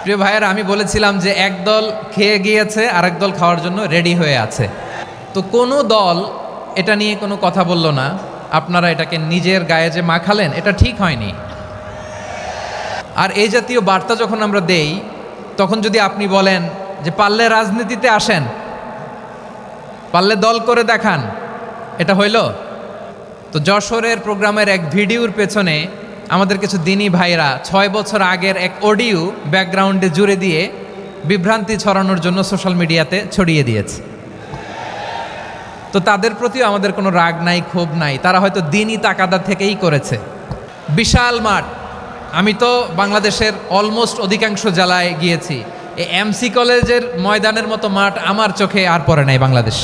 প্রিয় ভাইয়েরা, আমি বলেছিলাম যে এক দল খেয়ে গিয়েছে, আরেক দল খাওয়ার জন্য রেডি হয়ে আছে। তো কোনো দল এটা নিয়ে কোনো কথা বলল না। আপনারা এটাকে নিজের গায়ে যে মাখালেন, এটা ঠিক হয়নি। আর এই জাতীয় বার্তা যখন আমরা দেই, তখন যদি আপনি বলেন যে পারলে রাজনীতিতে আসেন, পারলে দল করে দেখান, এটা হইল? তো যশোরের প্রোগ্রামের এক ভিডিওর পেছনে আমাদের কিছু দিনী ভাইরা 6 বছর আগের এক অডিও ব্যাকগ্রাউন্ডে জুড়ে দিয়ে বিভ্রান্তি ছড়ানোর জন্য সোশ্যাল মিডিয়াতে ছড়িয়ে দিয়েছে। তো তাদের প্রতিও আমাদের কোনো রাগ নাই, ক্ষোভ নাই। তারা হয়তো দিনই তাকাদা থেকেই করেছে। বিশাল মাঠ, আমি তো বাংলাদেশের অলমোস্ট অধিকাংশ জেলায় গিয়েছি। এই এমসি কলেজের ময়দানের মতো মাঠ আমার চোখে আর পড়ে নাই বাংলাদেশ।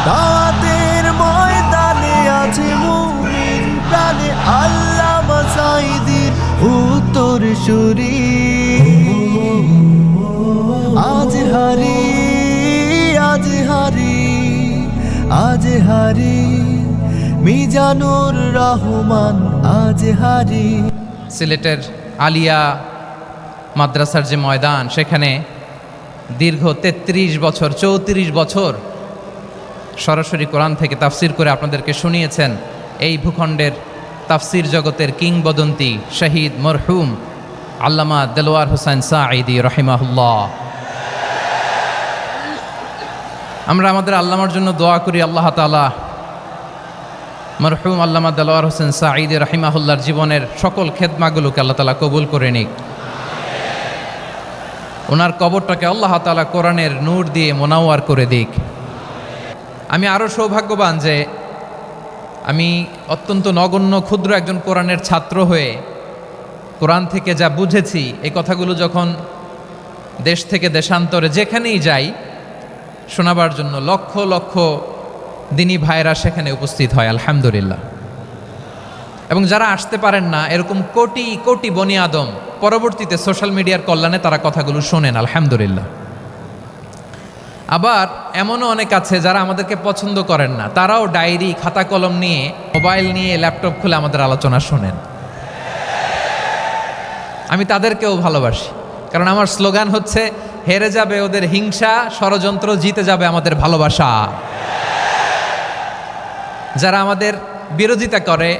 দাওয়াতের ময়দানে আছে মুমিন প্রাণে আল্লামা সাঈদীর উত্তরসূরি। আজ হারি আজ হারি আজ হারি মিজানুর রহমান আজ হারি। সিলেটের আলিয়া মাদ্রাসার যে ময়দান, সেখানে দীর্ঘ 33 বছর 34 বছর সরাসরি কোরআন থেকে তাফসির করে আপনাদেরকে শুনিয়েছেন এই ভূখণ্ডের তাফসির জগতের কিংবদন্তি শহীদ মরহুম আল্লামা দেলোয়ার হোসেন সাঈদী রহিমাহুল্লাহ। আমরা আমাদের আল্লামার জন্য দোয়া করি, আল্লাহ তাআলা মরহুম আল্লামা দেলোয়ার হোসেন সাঈদী রহিমাহুল্লাহর জীবনের সকল খেদমাগুলোকে আল্লাহ তাআলা কবুল করে নিক। ওনার কবরটাকে আল্লাহ তাআলা কোরআনের নূর দিয়ে মোনাওয়ার করে দিক। আমি আরও সৌভাগ্যবান যে আমি অত্যন্ত নগণ্য ক্ষুদ্র একজন কোরআনের ছাত্র হয়ে কোরআন থেকে যা বুঝেছি, এই কথাগুলো যখন দেশ থেকে দেশান্তরে যেখানেই যাই শোনাবার জন্য লক্ষ লক্ষ দিনী ভাইরা সেখানে উপস্থিত হয়, আলহামদুলিল্লাহ। এবং যারা আসতে পারেন না, এরকম কোটি কোটি বনি আদম পরবর্তীতে সোশ্যাল মিডিয়ার কল্যাণে তারা কথাগুলো শোনেন, আলহামদুলিল্লাহ। আবার এমনও অনেক আছে যারা আমাদেরকে পছন্দ করেন না, তারাও ডায়েরি খাতা কলম নিয়ে, মোবাইল নিয়ে, ল্যাপটপ খুলে আমাদের আলোচনা শোনেন। আমি তাদেরকেও ভালোবাসি, কারণ আমার স্লোগান হচ্ছে হেরে যাবে ওদের হিংসা, ষড়যন্ত্র, জিতে যাবে আমাদের ভালোবাসা। যারা আমাদের বিরোধিতা করে,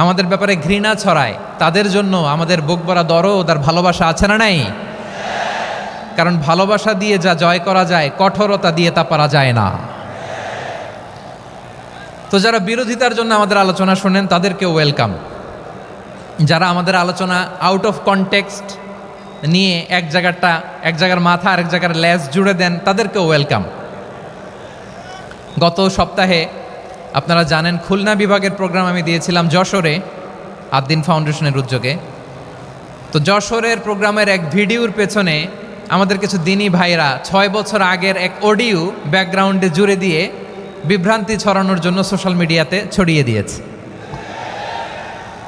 আমাদের ব্যাপারে ঘৃণা ছড়ায়, তাদের জন্য আমাদের বুক ভরা দরদ আর ভালোবাসা আছে না নাই? কারণ ভালোবাসা দিয়ে যা জয় করা যায়, কঠোরতা দিয়ে তা পারা যায় না। তো যারা বিরোধিতার জন্য আমাদের আলোচনা শোনেন, তাদেরকেও ওয়েলকাম। যারা আমাদের আলোচনা আউট অফ কনটেক্সট নিয়ে এক জায়গার মাথা আর এক জায়গার লেজ জুড়ে দেন, তাদেরকেও ওয়েলকাম। গত সপ্তাহে আপনারা জানেন খুলনা বিভাগের প্রোগ্রাম আমি দিয়েছিলাম যশোরে আদ্দিন ফাউন্ডেশনের উদ্যোগে। তো যশোরের প্রোগ্রামের এক ভিডিওর পেছনে আমাদের কিছু দিনী ভাইরা 6 বছর আগের এক অডিও ব্যাকগ্রাউন্ডে জুড়ে দিয়ে বিভ্রান্তি ছড়ানোর জন্য সোশ্যাল মিডিয়াতে ছড়িয়ে দিয়েছে।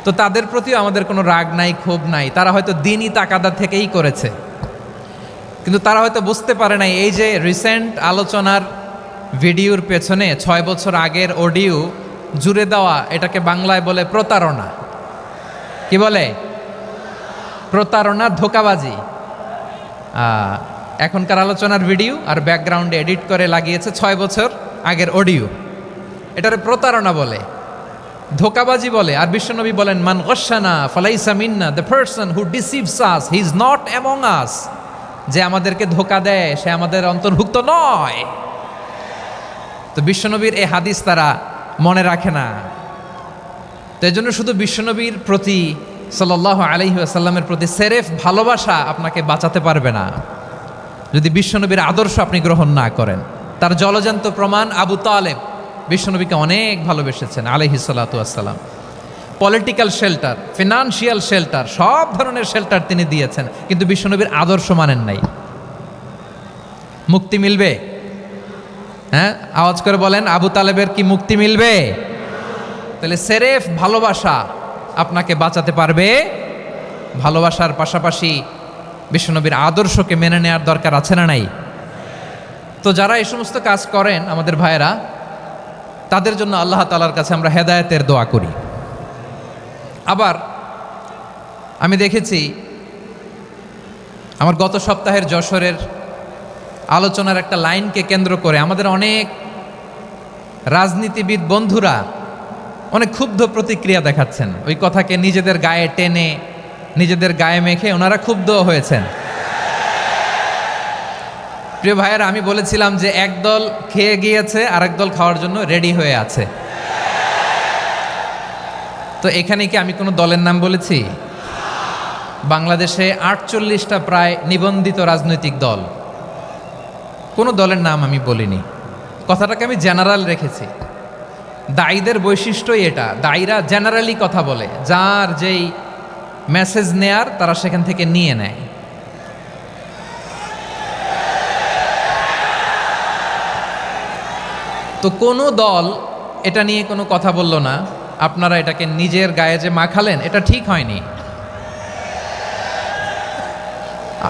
তো তাদের প্রতিও আমাদের কোনো রাগ নাই, ক্ষোভ নাই। তারা হয়তো দিনই তাকাদা থেকেই করেছে, কিন্তু তারা হয়তো বুঝতে পারে নাই এই যে রিসেন্ট আলোচনার ভিডিওর পেছনে 6 বছর আগের অডিও জুড়ে দেওয়া, এটাকে বাংলায় বলে প্রতারণা। কি বলে? প্রতারণা, ধোঁকাবাজি। এখনকার আলোচনার ভিডিও আর ব্যাকগ্রাউন্ডে এডিট করে লাগিয়েছে 6 বছর আগের অডিও। এটারে প্রতারণা বলে, ধোঁকাবাজি বলে। আর বিশ্বনবী বলেন, মান গশানা ফালাইসা মিন্না, the person who deceives us he is not among us. যে আমাদেরকে ধোঁকা দেয়, সে আমাদের অন্তর্ভুক্ত নয়। তো বিশ্বনবীর এই হাদিস তারা মনে রাখে না। তো এই জন্য শুধু বিশ্বনবীর প্রতি সাল্লাল্লাহু আলাইহি ওয়াসাল্লামের প্রতি সেরেফ ভালোবাসা আপনাকে বাঁচাতে পারবে না যদি বিশ্বনবীর আদর্শ আপনি গ্রহণ না করেন। তার জলজান্ত প্রমাণ, আবু তালেব বিশ্বনবীকে অনেক ভালোবেসেছেন আলাইহিস সালাতু ওয়াসসালাম। পলিটিক্যাল শেল্টার, ফিনান্সিয়াল শেল্টার, সব ধরনের শেল্টার তিনি দিয়েছেন, কিন্তু বিশ্বনবীর আদর্শ মানেন নাই। মুক্তি মিলবে? হ্যাঁ, আওয়াজ করে বলেন, আবু তালেবের কি মুক্তি মিলবে? তাহলে সেরেফ ভালোবাসা আপনাকে বাঁচাতে পারবে। ভালোবাসার পাশাপাশি বিশ্বনবীর আদর্শকে মেনে নেওয়ার দরকার আছে না নাই? তো যারা এই সমস্ত কাজ করেন আমাদের ভাইয়েরা, তাদের জন্য আল্লাহ তাআলার কাছে আমরা হেদায়েতের দোয়া করি। আবার আমি দেখেছি আমার গত সপ্তাহের যশোরের আলোচনার একটা লাইনকে কেন্দ্র করে আমাদের অনেক রাজনীতিবিদ বন্ধুরা অনেক ক্ষুব্ধ প্রতিক্রিয়া দেখাচ্ছেন। ওই কথাকে নিজেদের গায়ে টেনে নিজেদের গায়ে মেখে ওনারা ক্ষুব্ধ হয়েছেন। প্রিয় ভাইয়েরা, আমি বলেছিলাম যে একদল খেয়ে গিয়েছে আর একদল খাওয়ার জন্য রেডি হয়ে আছে। তো এখানে কি আমি কোনো দলের নাম বলেছি? বাংলাদেশে 48টা প্রায় নিবন্ধিত রাজনৈতিক দল, কোনো দলের নাম আমি বলিনি। কথাটাকে আমি জেনারেল রেখেছি। দায়ীদের বৈশিষ্ট্যই এটা, দায়ীরা জেনারেলি কথা বলে, যার যেই মেসেজ নেয়ার তারা সেখান থেকে নিয়ে নেয়। তো কোনো দল এটা নিয়ে কোনো কথা বলল না, আপনারা এটাকে নিজের গায়ে যে মাখালেন এটা ঠিক হয়নি।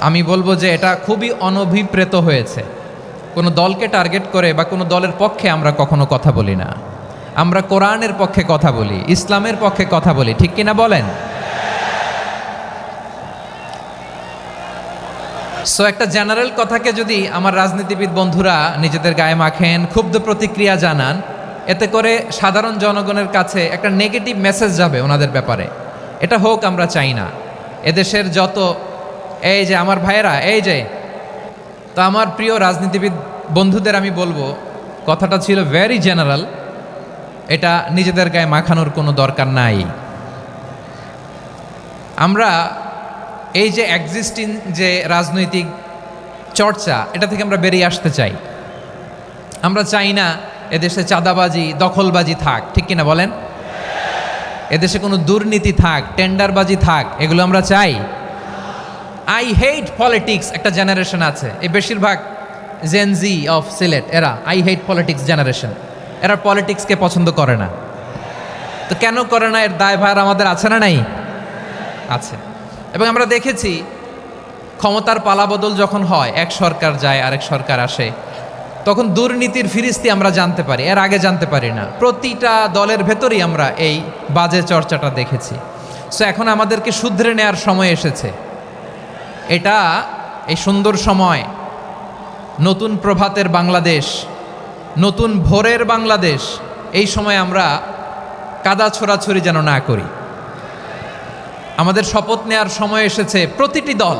আমি বলবো যে এটা খুবই অনভিপ্রেত হয়েছে। কোনো দলকে টার্গেট করে বা কোনো দলের পক্ষে আমরা কখনো কথা বলি না। আমরা কোরআনের পক্ষে কথা বলি, ইসলামের পক্ষে কথা বলি, ঠিক কিনা বলেন? সো একটা জেনারেল কথাকে যদি আমার রাজনীতিবিদ বন্ধুরা নিজেদের গায়ে মাখেন, ক্ষুব্ধ প্রতিক্রিয়া জানান, এতে করে সাধারণ জনগণের কাছে একটা নেগেটিভ মেসেজ যাবে ওনাদের ব্যাপারে। এটা হোক আমরা চাই না। এদেশের যত এই যে আমার ভাইয়েরা, এই যে তো আমার প্রিয় রাজনীতিবিদ বন্ধুদের আমি বলবো, কথাটা ছিল ভেরি জেনারেল, এটা নিজেদের গায়ে মাখানোর কোনো দরকার নাই। আমরা এই যে এক্সিস্টিং যে রাজনৈতিক চর্চা, এটা থেকে আমরা বেরিয়ে আসতে চাই। আমরা চাই না এদেশে চাঁদাবাজি, দখলবাজি থাক, ঠিক কিনা বলেন? এদেশে কোনো দুর্নীতি থাক, টেন্ডারবাজি থাক, এগুলো আমরা চাই। আই হেট পলিটিক্স একটা জেনারেশন আছে, এই বেশিরভাগ জেনজি অফ সিলেট, এরা আই হেট পলিটিক্স জেনারেশন, এরা পলিটিক্সকে পছন্দ করে না। তো কেন করে না, এর দায়ভার আমাদের আছে না নাই? আছে। এবং আমরা দেখেছি ক্ষমতার পালাবদল যখন হয়, এক সরকার যায় আরেক সরকার আসে, তখন দুর্নীতির ফিরিস্তি আমরা জানতে পারি, এর আগে জানতে পারি না। প্রতিটা দলের ভেতরেই আমরা এই বাজে চর্চাটা দেখেছি। সো এখন আমাদেরকে শুধরে নেওয়ার সময় এসেছে। এটা এই সুন্দর সময়, নতুন প্রভাতের বাংলাদেশ, নতুন ভোরের বাংলাদেশ, এই সময় আমরা কাদা ছোড়াছুড়ি যেন না করি। আমাদের শপথ নেওয়ার সময় এসেছে। প্রতিটি দল,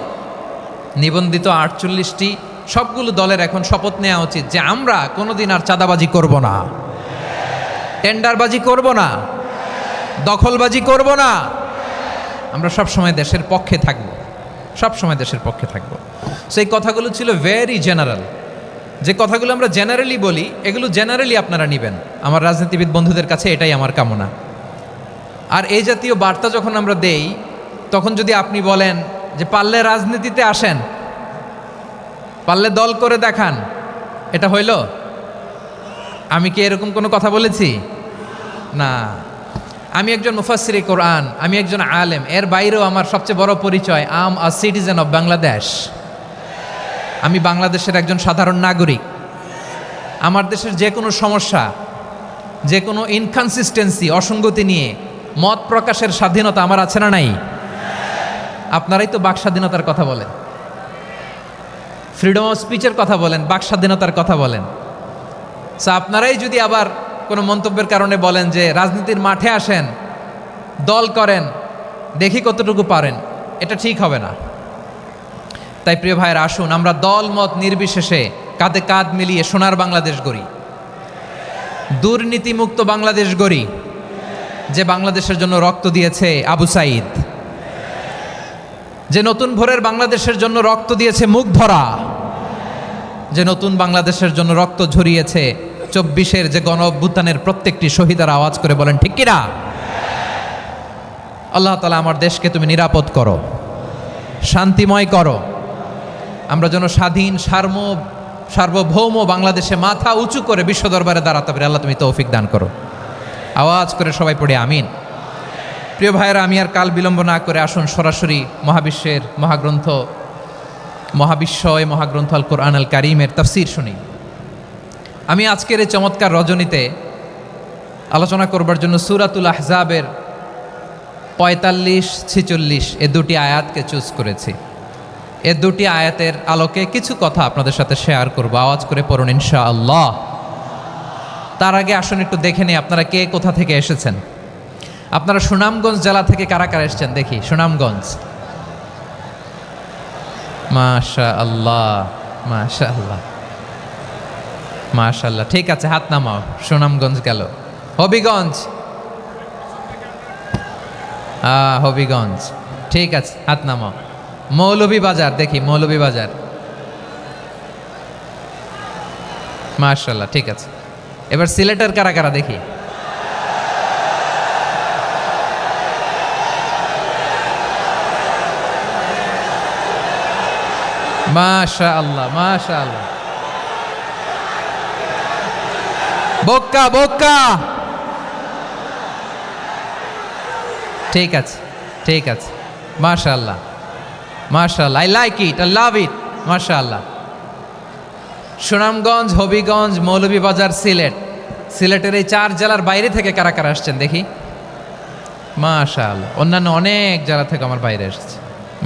নিবন্ধিত 48টি সবগুলো দলের এখন শপথ নেওয়া উচিত যে আমরা কোনোদিন আর চাঁদাবাজি করব না, টেন্ডারবাজি করব না, দখলবাজি করব না। আমরা সব সময় দেশের পক্ষে থাকব, সব সময় দেশের পক্ষে থাকব। সেই কথাগুলো ছিল ভেরি জেনারেল। যে কথাগুলো আমরা জেনারেলি বলি, এগুলো জেনারেলি আপনারা নেবেন। আমার রাজনীতিবিদ বন্ধুদের কাছে এটাই আমার কামনা। আর এই জাতীয় বার্তা যখন আমরা দেই, তখন যদি আপনি বলেন যে পারলে রাজনীতিতে আসেন, পারলে দল করে দেখান, এটা হইল? আমি কি এরকম কোনো কথা বলেছি? না। আমি একজন মুফাসসিরে কোরআন, আমি একজন আলেম, এর বাইরেও আমার সবচেয়ে বড় পরিচয় আম আ সিটিজেন অফ বাংলাদেশ। আমি বাংলাদেশের একজন সাধারণ নাগরিক। আমার দেশের যে কোনো সমস্যা, যে কোনো ইনকনসিস্টেন্সি, অসঙ্গতি নিয়ে মত প্রকাশের স্বাধীনতা আমার আছে না নাই? আপনারাই তো বাক স্বাধীনতার কথা বলেন, ফ্রিডম অফ স্পিচের কথা বলেন, বাক স্বাধীনতার কথা বলেন। সো আপনারাই যদি আবার কোনো মন্তব্যের কারণে বলেন যে রাজনীতির মাঠে আসেন, দল করেন, দেখি কতটুকু পারেন, এটা ঠিক হবে না। তাই প্রিয় ভাইয়েরা, আসুন আমরা দল মত নির্বিশেষে কাঁধে কাঁধ মিলিয়ে সোনার বাংলাদেশ গড়ি, দুর্নীতিমুক্ত বাংলাদেশ গড়ি, যে বাংলাদেশের জন্য রক্ত দিয়েছে আবু সাঈদ, যে নতুন ভোরের বাংলাদেশের জন্য রক্ত দিয়েছে মুগ্ধরা, যে নতুন বাংলাদেশের জন্য রক্ত ঝরিয়েছে 24-এর যে গণ অভ্যুত্থানের প্রত্যেকটি শহীদার আওয়াজ করে বলেন ঠিক কিনা? আল্লাহ তাআলা আমার দেশকে তুমি নিরাপদ করো, শান্তিময় করো। আমরা যেন স্বাধীন সার্বভৌম বাংলাদেশে মাথা উঁচু করে বিশ্ব দরবারে দাঁড়াতে পারি। আল্লাহ তুমি তৌফিক দান করো। আওয়াজ করে সবাই পড়ে আমিন। প্রিয় ভাইয়েরা, আমি আর কাল বিলম্ব না করে আসুন সরাসরি মহাবিশ্বের মহাগ্রন্থ, মহাগ্রন্থ আল কোরআন আল কারীমের তাফসীর শুনি। আমি আজকের এই চমৎকার রজনীতে আলোচনা করবার জন্য সূরাতুল আহজাবের 45-46 এ দুটি আয়াতকে চুজ করেছি। এ দুটি আয়াতের আলোকে কিছু কথা আপনাদের সাথে শেয়ার করব। আওয়াজ করে পড়ুন ইনশাআল্লাহ। তার আগে আসুন একটু দেখে নিই আপনারা কে কোথা থেকে এসেছেন। আপনারা সুনামগঞ্জ জেলা থেকে কারা কারা এসেছেন দেখি। সুনামগঞ্জ, মাশাআল্লাহ মাশাআল্লাহ মাশাআল্লাহ। ঠিক আছে, হাত নামাও। সুনামগঞ্জ গেল। হবিগঞ্জ, হবিগঞ্জ, ঠিক আছে, হাত নামাও। মৌলভীবাজার দেখি, মৌলভীবাজার, মাশাআল্লাহ, ঠিক আছে। এবার সিলেটের কারা কারা দেখি। মাশাআল্লাহ মাশাআল্লাহ। বক্কা বক্কা, ঠিক আছে ঠিক আছে, মাশাআল্লাহ মাশাআল্লাহ, I like it, I love it, মাশাআল্লাহ। সুনামগঞ্জ, হবিগঞ্জ, মৌলভীবাজার, সিলেট। সিলেটের এই 4 জেলার বাইরে থেকে কারা কারা আসছেন দেখি। মাশাআল্লাহ, অন্যান্য অনেক জেলা থেকে আমার বাইরে এসেছে,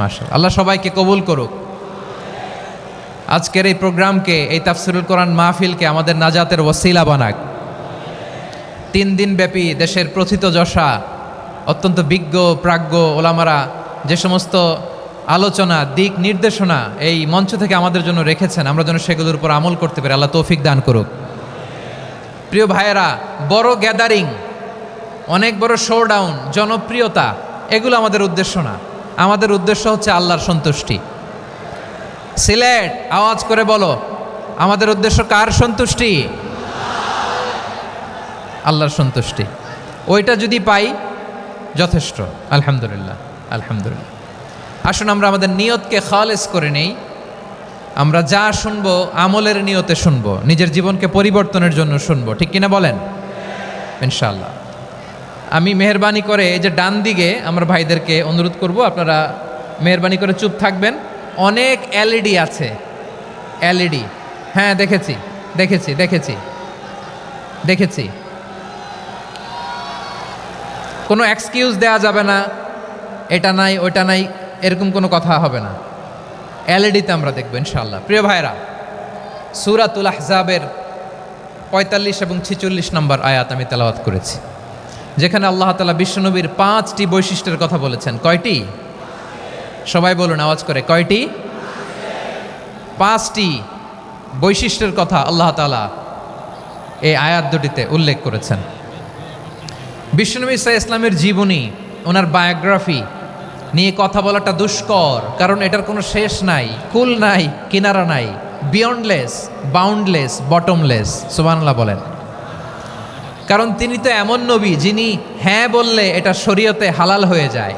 মাশাআল্লাহ। আল্লাহ সবাইকে কবুল করুক। আজকের এই প্রোগ্রামকে, এই তাফসিরুল কোরআন মাহফিলকে আমাদের নাজাতের ওসিলা বানাক। 3 দিন ব্যাপী দেশের প্রথিতযশা অত্যন্ত বিজ্ঞ প্রাজ্ঞ ওলামারা যে সমস্ত আলোচনা, দিক নির্দেশনা এই মঞ্চ থেকে আমাদের জন্য রেখেছেন, আমরা যেন সেগুলোর উপর আমল করতে পারি। আল্লাহ তৌফিক দান করুক। প্রিয় ভাইয়েরা, বড় গ্যাদারিং, অনেক বড় শোডাউন, জনপ্রিয়তা, এগুলো আমাদের উদ্দেশ্য না। আমাদের উদ্দেশ্য হচ্ছে আল্লাহর সন্তুষ্টি। সিলেট, আওয়াজ করে বলো, আমাদের উদ্দেশ্য কার সন্তুষ্টি? আল্লাহর সন্তুষ্টি। ওইটা যদি পাই যথেষ্ট, আলহামদুলিল্লাহ আলহামদুলিল্লাহ। আসুন আমরা আমাদের নিয়তকে খালেস করে নেই। আমরা যা শুনবো আমলের নিয়তে শুনবো, নিজের জীবনকে পরিবর্তনের জন্য শুনবো, ঠিক কিনা বলেন? ইনশাআল্লাহ। আমি মেহরবানি করে এই যে ডান দিকে আমার ভাইদেরকে অনুরোধ করব, আপনারা মেহরবানি করে চুপ থাকবেন। অনেক এলইডি আছে, এলইডি, হ্যাঁ দেখেছি দেখেছি দেখেছি দেখেছি। কোনো এক্সকিউজ দেয়া যাবে না, এটা নাই ওইটা নাই, এরকম কোনো কথা হবে না। এলইডিতে আমরা দেখবো ইনশাআল্লাহ। প্রিয় ভাইরা, সূরাতুল আহজাবের 45 এবং 46 নম্বর আয়াত আমি তেলাওয়াত করেছি, যেখানে আল্লাহ তাআলা বিশ্বনবীর 5টি বৈশিষ্ট্যের কথা বলেছেন। কয়টি? সবাই বলুন আওয়াজ করে, কয়টি? 5টি বৈশিষ্ট্যের কথা আল্লাহ তাআলা এই আয়াত দুটিতে উল্লেখ করেছেন। বিশ্বনবী সাল্লাল্লাহু আলাইহি ইসলামের জীবনী, ওনার বায়োগ্রাফি নিয়ে কথা বলাটা দুষ্কর, কারণ এটার কোনো শেষ নাই, কুল নাই, কিনারা নাই, বিয়ন্ডলেস, বাউন্ডলেস, বটমলেস। সুবহানাল্লাহ বলেন। কারণ তিনি তো এমন নবী যিনি হ্যাঁ বললে এটা শরীয়তে হালাল হয়ে যায়।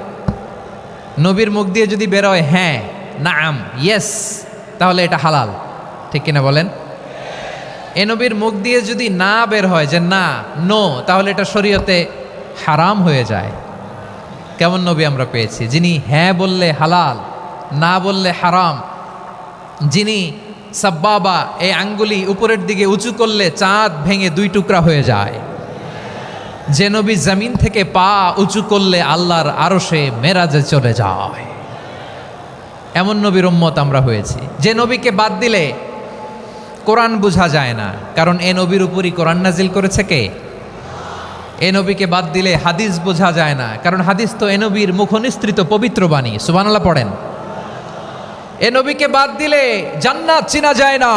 নবীর মুখ দিয়ে যদি বেরোয় হ্যাঁ, নাম, ইয়েস, তাহলে এটা হালাল, ঠিক কিনা বলেন? এ নবীর মুখ দিয়ে যদি না বের হয় যে না, নো, তাহলে এটা শরীয়তে হারাম হয়ে যায়। কেমন নবী আমরা পেয়েছি, যিনি হ্যাঁ বললে হালাল, না বললে হারাম, যিনি সাব্বাবা, এই আঙ্গুলি উপরের দিকে উঁচু করলে চাঁদ ভেঙে 2 টুকরা হয়ে যায়, যে নবী জমিন থেকে পা উঁচু করলে আল্লাহর আরশে মেরাজে চলে যায়। এমন নবীর উম্মত আমরা হয়েছি। যে নবীকে বাদ দিলে কোরআন বোঝা যায় না, কারণ এ নবীর উপরই কোরআন নাজিল করেছে কে? এ নবীকে বাদ দিলে হাদিস বোঝা যায় না, কারণ হাদিস তো এ নবীর মুখনিসৃত পবিত্র বাণী। সুবহানাল্লাহ পড়েন। এ নবীকে বাদ দিলে জান্নাত চেনা যায় না,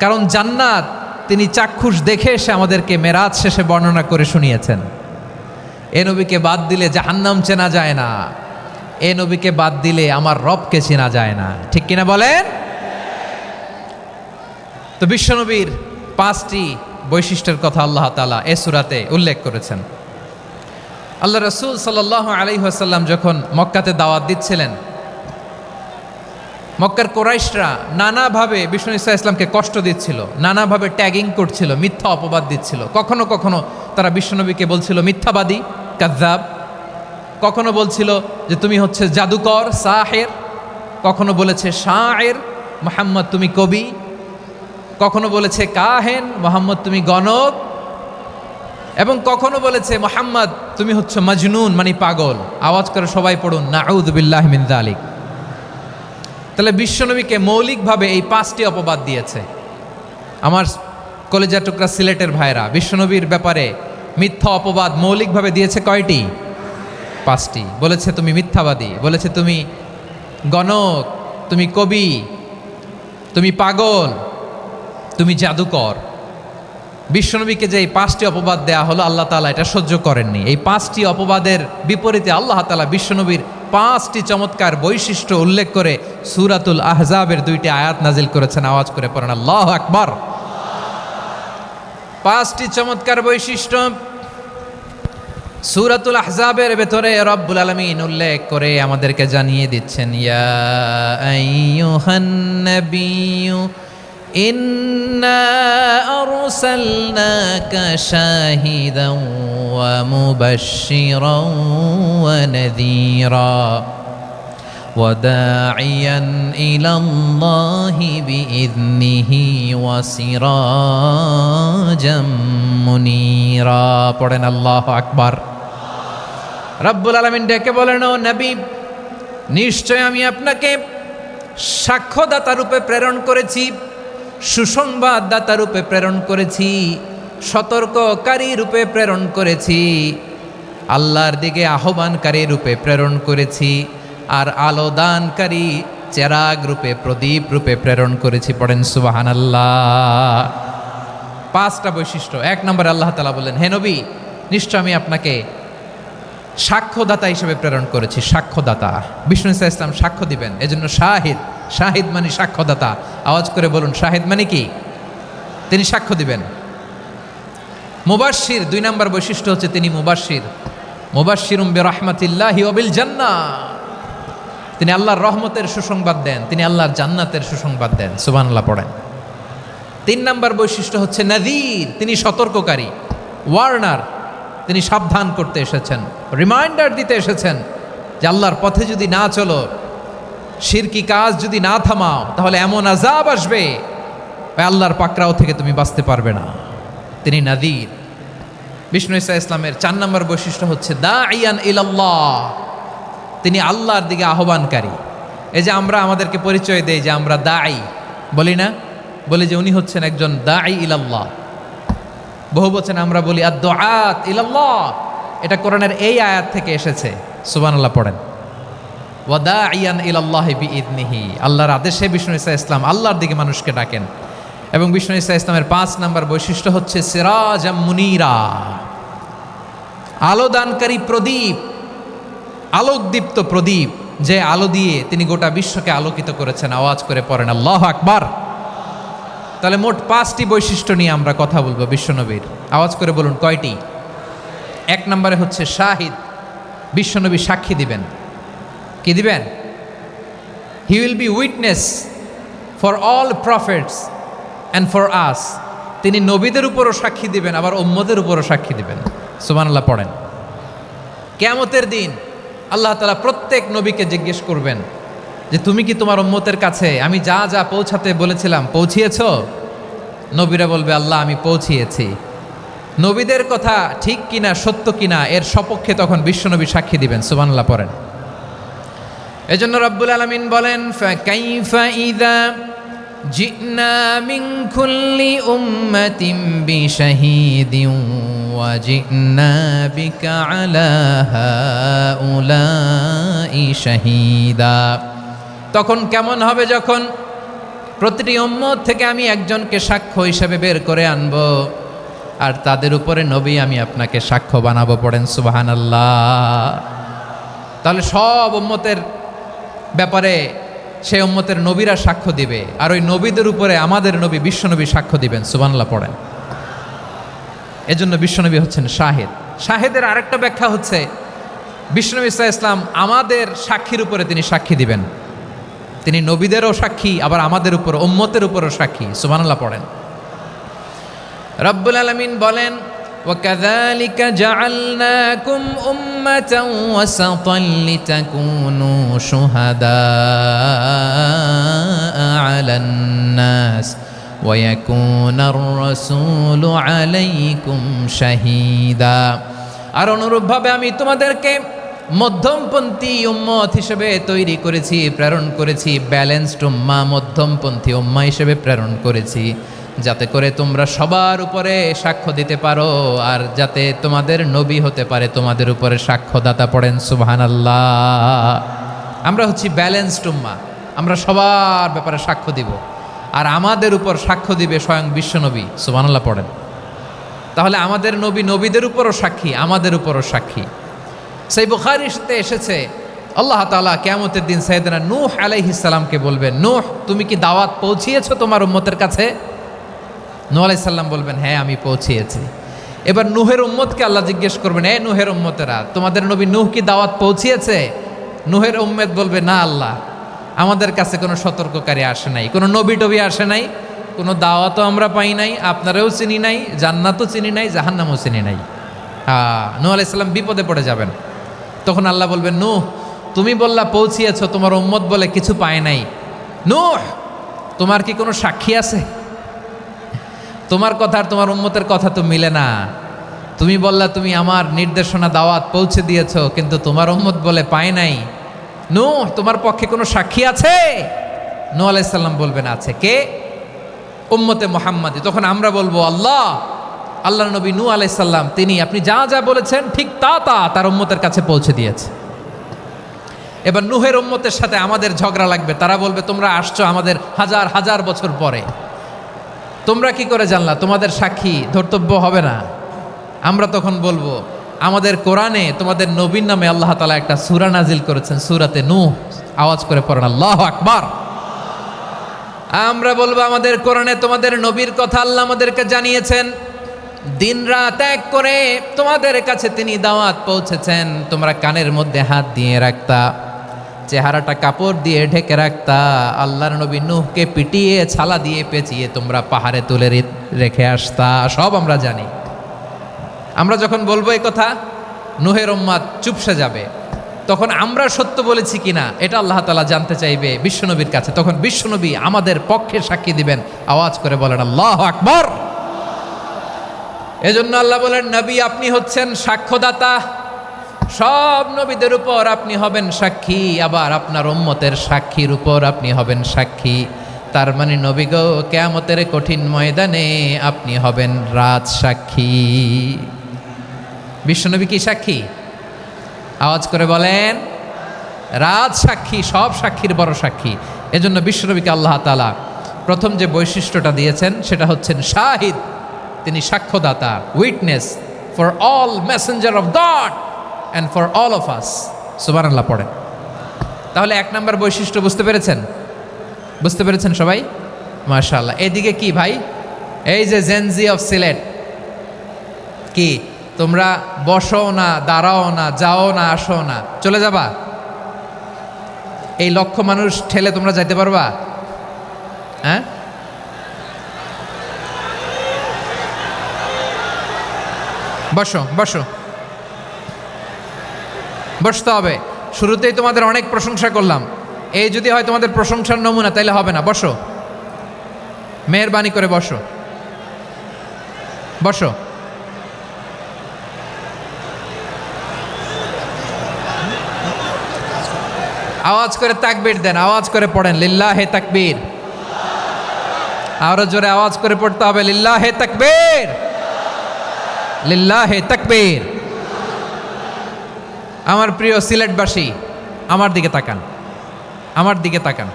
কারণ জান্নাত তিনি চাক্ষুষ দেখে এসে আমাদেরকে মেরাজ শেষে বর্ণনা করে শুনিয়েছেন। এ নবীকে বাদ দিলে জাহান্নাম চেনা যায় না, এ নবীকে বাদ দিলে আমার রবকে চেনা যায় না, ঠিক কিনা বলেন? তো বিশ্বনবীর 5টি বৈশিষ্ট্যের কথা আল্লাহ তাআলা এ সূরাতে উল্লেখ করেছেন। আল্লাহ রাসূল সাল্লাল্লাহু আলাইহি ওয়াসাল্লাম যখন মক্কাতে দাওয়াত দিচ্ছিলেন, মক্কার কোরাইশরা নানাভাবে বিষ্ণু ইসা ইসলামকে কষ্ট দিচ্ছিল, নানাভাবে ট্যাগিং করছিল, মিথ্যা অপবাদ দিচ্ছিল। কখনো কখনো তারা বিশ্বনবীকে বলছিল মিথ্যাবাদী, কাযযাব। কখনো বলছিল যে তুমি হচ্ছে জাদুকর, সাহের। কখনো বলেছে শায়ের, মুহাম্মদ তুমি কবি। কখনো বলেছে কাহেন, মুহাম্মদ তুমি গণক। এবং কখনো বলেছে মুহাম্মদ তুমি হচ্ছে মাজনুন মানে পাগল। আওয়াজ করে সবাই পড়ুন নাউযু বিল্লাহি মিন যালিক। তাহলে বিশ্বনবীকে মৌলিকভাবে এই 5টি অপবাদ দিয়েছে। আমার কলেজার টুকরা সিলেটের ভাইরা, বিশ্বনবীর ব্যাপারে মিথ্যা অপবাদ মৌলিকভাবে দিয়েছে কয়টি? 5টি। বলেছে তুমি মিথ্যাবাদী, বলেছে তুমি গণক, তুমি কবি, তুমি পাগল, তুমি জাদুকর। বিশ্বনবীকে যে এই 5টি অপবাদ দেয়া হলো, আল্লাহ তাআলা এটা সহ্য করেননি। এই 5টি অপবাদের বিপরীতে আল্লাহ তাআলা বিশ্বনবীর 5টি চমৎকার বৈশিষ্ট্য উল্লেখ করে সূরাতুল আহজাবের 2টি আয়াত নাজিল করেছেন। আওয়াজ করে পড়েন আল্লাহু আকবার। 5টি চমৎকার বৈশিষ্ট্য সূরাতুল আহজাবের ভেতরে রব্বুল আলামিন উল্লেখ করে আমাদেরকে জানিয়ে দিচ্ছেন, ইয়া আইয়ুহান নাবিয়্যু ইন্না আরসালনাকা শাহিদান ওয়া মুবাশশিরান ওয়া নাযীরা ওয়া দাঈয়ান ইলাল্লাহি বিইذনিহি ওয়া সিরাজাম মুনীরা। পড়েন আল্লাহু আকবার। রব্বুল আলামিন ডেকে বলেন, ও নবী, নিশ্চয় আমি আপনাকে সাক্ষ্যদাতা রূপে প্রেরণ করেছি, সুসংবাদদাতা রূপে প্রেরণ করেছি, সতর্ককারী রূপে প্রেরণ করেছি, আল্লাহর দিকে আহ্বানকারী রূপে প্রেরণ করেছি, আর আলো দানকারী চেরাগ রূপে, প্রদীপ রূপে প্রেরণ করেছি। পড়েন সুবহানাল্লাহ। 5টা বৈশিষ্ট্য। 1 নম্বরে আল্লাহ তাআলা বললেন, হে নবী, নিশ্চয় আমি আপনাকে সাক্ষ্যদাতা হিসেবে প্রেরণ করেছি। সাক্ষ্যদাতা, বিষ্ণু ইসা ইসলাম সাক্ষ্য দিবেন, এজন্য শাহিদ। শাহিদ মানে সাক্ষ্যদাতা। আওয়াজ করে বলুন, শাহিদ মানে কি? তিনি সাক্ষ্য দিবেন। মুবাশশির, 2 নম্বর বৈশিষ্ট্য হচ্ছে তিনি মুবাশশির। মুবাশশিরুম বিরাহমাতিল্লাহি ওয়া বিল জান্নাহ, তিনি আল্লাহর রহমতের সুসংবাদ দেন, তিনি আল্লাহর জান্নাতের সুসংবাদ দেন। সুবহানাল্লাহ পড়েন। 3 নম্বর বৈশিষ্ট্য হচ্ছে নাযীর, তিনি সতর্ককারী, ওয়ার্নার, তিনি সাবধান করতে এসেছেন, রিমাইন্ডার দিতে এসেছেন যে আল্লাহর পথে যদি না চলো, শিরকি কাজ যদি না থামাও, তাহলে এমন আযাব আসবে আল্লাহর পাকড়াও থেকে তুমি বাঁচতে পারবে না। তিনি নাযীর। বিষ্ণু ইসা ইসলামের 4 নম্বর বৈশিষ্ট্য হচ্ছে দাঈয়ান ইলাল্লাহ, তিনি আল্লাহর দিকে আহ্বানকারী। এই যে আমরা আমাদেরকে পরিচয় দেই যে আমরা দাঈ, বলি না? বলি যে উনি হচ্ছেন একজন দাঈ ইলাল্লাহ। বহু বচনে আমরা বলি আদ-দুআত ইলাল্লাহ। এটা কোরআনের এই আয়াত থেকে এসেছে। সুবহানাল্লাহ পড়েন। ওয়া দাঈয়ান ইলাল্লাহি বিইذনিহি, আল্লাহর আদেশে বিষ্ণু ইসা ইসলাম আল্লাহর দিকে মানুষকে ডাকেন। এবং বিষ্ণু ইসা ইসলামের 5 নম্বর বৈশিষ্ট্য হচ্ছে সিরাজাম মুনীরা, আলোদানকারী প্রদীপ, আলোকদীপ্ত প্রদীপ, যে আলো দিয়ে তিনি গোটা বিশ্বকে আলোকিত করেছেন। আওয়াজ করে পড়েন আল্লাহু আকবার। তাহলে মোট 5টি বৈশিষ্ট্য নিয়ে আমরা কথা বলবো বিশ্বনবীর। আওয়াজ করে বলুন কয়টি? 1 নম্বরে হচ্ছে শাহিদ, বিশ্বনবী সাক্ষী দিবেন। কি দিবেন? He will be witness for all prophets and for us. তিনি নবীদের উপরও সাক্ষী দিবেন, আবার উম্মতের উপরও সাক্ষী দিবেন। সুবহানাল্লাহ পড়েন। কিয়ামতের দিন আল্লাহ তাআলা প্রত্যেক নবীকে জিজ্ঞেস করবেন যে তুমি কি তোমার উম্মতের কাছে আমি যা যা পৌঁছাতে বলেছিলাম পৌঁছিয়েছো? নবীরা বলবে আল্লাহ আমি পৌঁছিয়েছি। নবীদের কথা ঠিক কিনা, সত্য কিনা, এর সপক্ষে তখন বিশ্বনবী সাক্ষী দিবেন। সুবহানাল্লাহ পড়েন। এজন্য রব্বুল আলামিন বলেন, ফাকাইফা ইযা জিনা মিন কুল্লি উম্মাতিন বিশাহীদিন ওয়া জিনা বিকা আলা হাউলাই শাহীদা। তখন কেমন হবে যখন প্রতিটি উম্মত থেকে আমি একজনকে সাক্ষ্য হিসেবে বের করে আনব, আর তাদের উপরে নবী আমি আপনাকে সাক্ষ্য বানাবো। পড়েন সুবহানাল্লাহ। তাহলে সব উম্মতের ব্যাপারে সেই উম্মতের নবীরা সাক্ষ্য দিবে, আর ওই নবীদের উপরে আমাদের নবী বিশ্বনবী সাক্ষ্য দিবেন। সুবহানাল্লাহ পড়েন। এজন্য বিশ্বনবী হচ্ছেন শাহিদ। শাহিদের আরেকটা ব্যাখ্যা হচ্ছে বিশ্বনবী সাল্লাল্লাহু আলাইহি ওয়াসাল্লাম আমাদের সাক্ষীর উপরে তিনি সাক্ষী দিবেন। তিনি নবীদেরও সাক্ষী, আবার আমাদের উপর, উম্মতের উপরও সাক্ষী। সুবহানাল্লাহ পড়েন। রব্বুল আলামিন বলেন, وَكَذَلِكَ جَعَلْنَاكُمْ أُمَّةً وَسَطًا لِتَكُونُوا شُهَدَاءَ عَلَى النَّاسِ ويكون الرسول عليكم شهيدا। আর অনুরূপভাবে আমি তোমাদেরকে মধ্যমপন্থী উম্মত হিসেবে তৈরি করেছি, প্রেরণ করেছি, ব্যালেন্সড উম্মাহ, মধ্যমপন্থী উম্মাহ হিসেবে প্রেরণ করেছি, যাতে করে তোমরা সবার উপরে সাক্ষ্য দিতে পারো, আর যাতে তোমাদের নবী হতে পারে তোমাদের উপরে সাক্ষ্যদাতা। পড়েন সুবহানাল্লাহ। আমরা হচ্ছি ব্যালেন্সড উম্মাহ, আমরা সবার ব্যাপারে সাক্ষ্য দিব, আর আমাদের উপর সাক্ষ্য দিবে স্বয়ং বিশ্বনবী। সুবহানাল্লাহ পড়েন। তাহলে আমাদের নবী নবীদের উপরও সাক্ষী, আমাদের উপরও সাক্ষী। সেই বুখারীতে এসেছে আল্লাহ তাআলা কিয়ামতের দিন সাইয়েদনা নূহ আলাইহিস সালামকে বলবেন, নূহ তুমি কি দাওয়াত পৌঁছিয়েছো তোমার উম্মতের কাছে? নূহ আলাইহিস সালাম বলবেন, হ্যাঁ আমি পৌঁছিয়েছি। এবার নূহের উম্মতকে আল্লাহ জিজ্ঞেস করবেন, এ নূহের উম্মতেরা, তোমাদের নবী নূহ কি দাওয়াত পৌঁছিয়েছে? নূহের উম্মত বলবে, না আল্লাহ, আমাদের কাছে কোনো সতর্ককারী আসে নাই, কোনো নবী টবি আসে নাই, কোনো দাওয়াতও আমরা পাই নাই, আপনারাও চিনি নাই, জান্নাতও চিনি নাই, জাহান্নামও চিনি নাই। নূহ আলাইহিস সালাম বিপদে পড়ে যাবেন। তখন আল্লাহ বলবেন, নূহ তুমি বললা পৌঁছিয়েছো, তোমার উম্মত বলে কিছু পায় নাই। নূহ তোমার কি কোনো সাক্ষী আছে? তোমার কথা আর তোমার উম্মতের কথা তো মিলে না। তুমি বললা তুমি আমার নির্দেশনা দাওয়াত পৌঁছে দিয়েছো, কিন্তু তোমার উম্মত বলে পায় নাই। নূহ তোমার পক্ষে কোনো সাক্ষী আছে? নূহ আলাইহিস সালাম বলবেন, আছে। কে? উম্মতে মুহাম্মাদি। তখন আমরা বলবো, আল্লাহ, আল্লাহর নবী নূহ আলাইহিস সালাম তিনি আপনি যা যা বলেছেন ঠিক তা তার উম্মতের কাছে পৌঁছে দিয়েছে। এবার নূহের উম্মতের সাথে আমাদের ঝগড়া লাগবে। তারা বলবে, তোমরা আসছো আমাদের হাজার হাজার বছর পরে, তোমরা কি করে জানলা? তোমাদের সাক্ষী ধর্তব্য হবে না। আমরা তখন বলবো, আমাদের কোরআনে তোমাদের নবীর নামে আল্লাহ তাআলা একটা সূরা নাজিল করেছেন, সূরাতে নূহ। আওয়াজ করে পড়েন আল্লাহু আকবার। আমরা বলবো, আমাদের কোরআনে তোমাদের নবীর কথা আল্লাহ আমাদেরকে জানিয়েছেন, দিন রাত এক করে তোমাদের কাছে তিনি দাওয়াত পৌঁছেছেন। তোমরা কানের মধ্যে হাত দিয়ে রাখতা, চেহারাটা কাপড় দিয়ে ঢেকে রাখতা, আল্লাহর নবী নূহকে পিটিয়ে ছালা দিয়ে পেঁচিয়ে তোমরা পাহাড়ে তুলে রেখে আসতা। সব আমরা জানি। আমরা যখন বলবো এই কথা, নূহের উম্মত চুপসে যাবে। তখন আমরা সত্য বলেছি কিনা এটা আল্লাহ তাআলা জানতে চাইবে বিশ্বনবীর কাছে। তখন বিশ্বনবী আমাদের পক্ষে সাক্ষী দিবেন। আওয়াজ করে বলেন আল্লাহু আকবার। এজন্য আল্লাহ বলেন, নবী আপনি হচ্ছেন সাক্ষ্যদাতা, সব নবীদের উপর আপনি হবেন সাক্ষী, আবার আপনার উম্মতের সাক্ষীর উপর আপনি হবেন সাক্ষী। তার মানে নবী গো, কিয়ামতের কঠিন ময়দানে আপনি হবেন রাজ সাক্ষী। বিশ্বনবী কি সাক্ষী? আওয়াজ করে বলেন, রাজ সাক্ষী, সব সাক্ষীর বড় সাক্ষী। এজন্য বিশ্বনবীকে আল্লাহ তাআলা প্রথম যে বৈশিষ্ট্যটা দিয়েছেন সেটা হচ্ছেন শাহিদ। তিনি সাক্ষ্যদাতা, witness for all messenger of God and for all of us. সুবহানাল্লাহ পড়েন। তাহলে এক নম্বর বৈশিষ্ট্য বুঝতে পেরেছেন? বুঝতে পেরেছেন সবাই? মাশাআল্লাহ। এদিকে কি ভাই, এই যে জেনজি অফ সিলেট, কি তোমরা বসো না, দাঁড়াও না, যাও না, আসো না, চলে যাবা? এই লক্ষ মানুষ ঠেলে তোমরা যাইতে পারবা? হ্যাঁ, বসো বসো, বসতে হবে। শুরুতেই তোমাদের অনেক প্রশংসা করলাম, এই যদি হয় তোমাদের প্রশংসার নমুনা, তাইলে হবে না। বসো, মেহেরবানি করে বসো, বসো। আওয়াজ করে তাকবীর দেন, আওয়াজ করে পড়েন লিল্লাহে তাকবীর। আরো জোরে আওয়াজ করে পড়তে হবে, লিল্লাহে তাকবীর, লিল্লাহে তাকবীর। আমার প্রিয় সিলেটবাসী, আমার দিকে তাকান, আমার দিকে তাকান।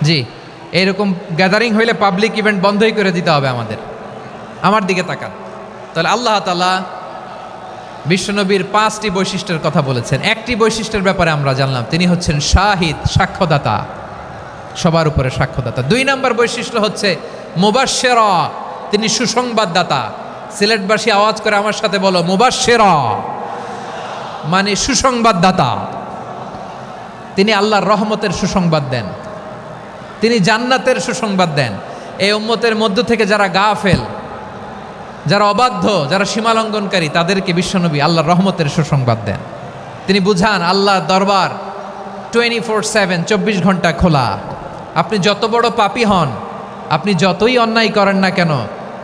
জি, এইরকম গ্যাদারিং হইলে পাবলিক ইভেন্ট বন্ধই করে দিতে হবে আমাদের। আমার দিকে তাকান। তাহলে আল্লাহ তাআলা বিশ্বনবীর 5টি বৈশিষ্ট্যের কথা বলেছেন। একটি বৈশিষ্ট্যের ব্যাপারে আমরা জানলাম, তিনি হচ্ছেন শাহিদ, সাক্ষ্যদাতা, সবার উপরে সাক্ষ্যদাতা। 2 নম্বর বৈশিষ্ট্য হচ্ছে মুবাশশিরা, তিনি সুসংবাদদাতা। সিলেটবাসী আওয়াজ করে আমার সাথে বলো, মুবাশশিরা মানে সুসংবাদদাতা। তিনি আল্লাহর রহমতের সুসংবাদ দেন, তিনি জান্নাতের সুসংবাদ দেন। এই উম্মতের মধ্য থেকে যারা গাফেল, যারা অবাধ্য, যারা সীমালঙ্ঘনকারী, তাদেরকে বিশ্বনবী আল্লাহর রহমতের সুসংবাদ দেন। তিনি বুঝান আল্লাহর দরবার 24/7, 24 ঘন্টা খোলা। আপনি যত বড় পাপী হন, আপনি যতই অন্যায় করেন না কেন,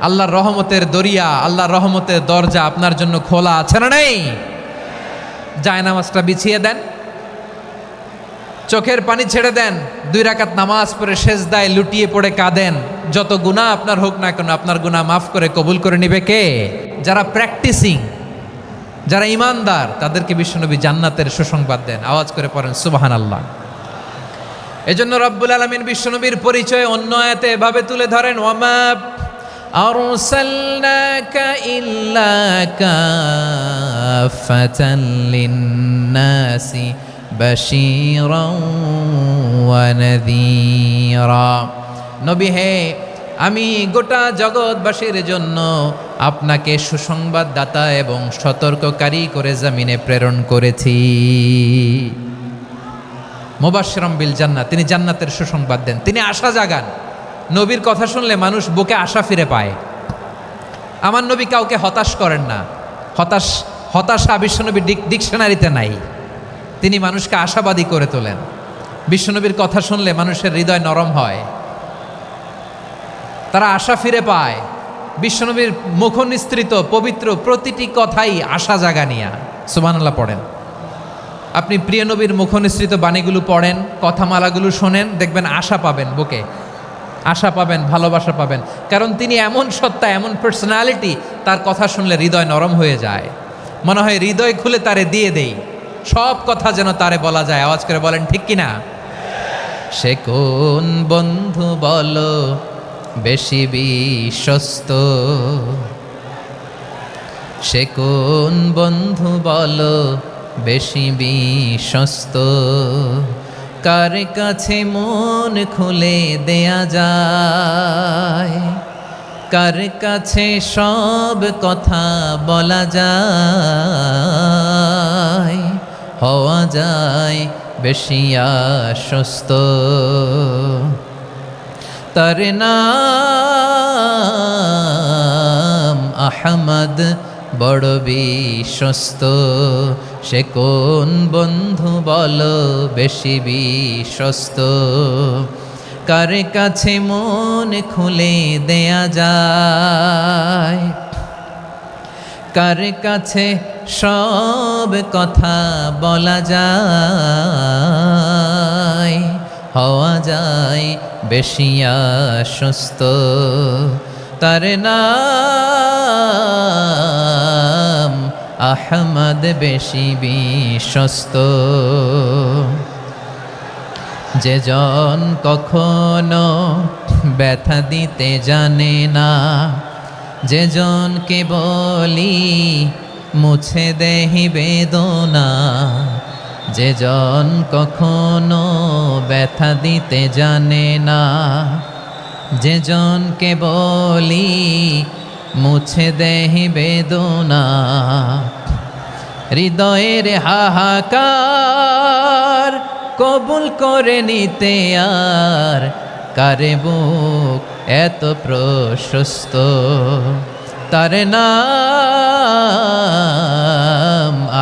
আল্লাহর রহমতের দরিয়া, আল্লাহর রহমতের দরজা আপনার জন্য খোলা আছে না নেই? জায়নামাজটা বিছিয়ে দেন, চোখের পানি ছেড়ে দেন, 2 রাকাত নামাজ পড়ে সেজদায় লুটিয়ে পড়ে কাঁদেন। যত গুনাহ আপনার হোক না কেন, আপনার গুনাহ মাফ করে কবুল করে নিবে কে? যারা প্র্যাকটিসিং, যারা ইমানদার, তাদেরকে বিশ্বনবী জান্নাতের সুসংবাদ দেন। আওয়াজ করে পড়েন সুবহানাল্লাহ। এজন্য রব্বুল আলামিন বিশ্বনবীর পরিচয় অন্য আয়াতে এভাবে তুলে ধরেন, ওয়ামা আরসালনাকা ইল্লা কাফাতান লিন্নাসি বাশীরাও ওয়া নাযীরা। নবী হে, আমি গোটা জগৎবাসীর জন্য আপনাকে সুসংবাদদাতা এবং সতর্ককারী করে জমিনে প্রেরণ করেছি। মুবাশশিরাম বিল জান্নাত, তিনি জান্নাতের সুসংবাদ দেন, তিনি আশা জাগান। নবীর কথা শুনলে মানুষ বুকে আশা ফিরে পায়। আমার নবী কাউকে হতাশ করেন না। হতাশা বিশ্বনবীর ডিকশনারিতে নাই। তিনি মানুষকে আশাবাদী করে তোলেন। বিশ্বনবীর কথা শুনলে মানুষের হৃদয় নরম হয়, তারা আশা ফিরে পায়। বিশ্বনবীর মুখ নিঃসৃত পবিত্র প্রতিটি কথাই আশা জাগানিয়া। সুবহানাল্লাহ পড়েন। আপনি প্রিয় নবীর মুখ নিঃসৃত বাণীগুলো পড়েন, কথামালাগুলো শোনেন, দেখবেন আশা পাবেন, বুকে আশা পাবেন, ভালোবাসা পাবেন। কারণ তিনি এমন সত্তা, এমন পার্সোনালিটি, তার কথা শুনলে হৃদয় নরম হয়ে যায়। মনে হয় হৃদয় খুলে তারে দিয়ে দেই, সব কথা যেন তারে বলা যায়। আওয়াজ করে বলেন ঠিক কিনা? সে কোন বন্ধু বলো বেশি বিশ্বস্ত, সে কোন বন্ধু বলো বেশি বিশ্বস্ত, কার কাছে মন খুলে দেয়া যায়, কার কাছে সব কথা বলা যায়, হওয়া যায় বেশি আশ্বস্ত। তার নাম আহমদ, বড় বিশ্বস্ত। সে কোন বন্ধু বলো বেশি বিশ্বস্ত, কার কাছে মন খুলে দেয়া যায়, কার কাছে সব কথা বলা যায়, হওয়া যায় বেশি আশ্বস্ত। তার নাম আহমদ, বেশি বিশ্বস্ত। যে জন কখনো ব্যথা দিতে জানে না, যে জনকে বলি মুছে দেহি বেদনা, যে জন কখনো ব্যথা দিতে জানে না, যে জনকে বলি মুছে দেহি বেদনা, হৃদয়ের হাহাকার কবুল করে নিতে আর কারে বুক এত প্রশস্ত। তার নাম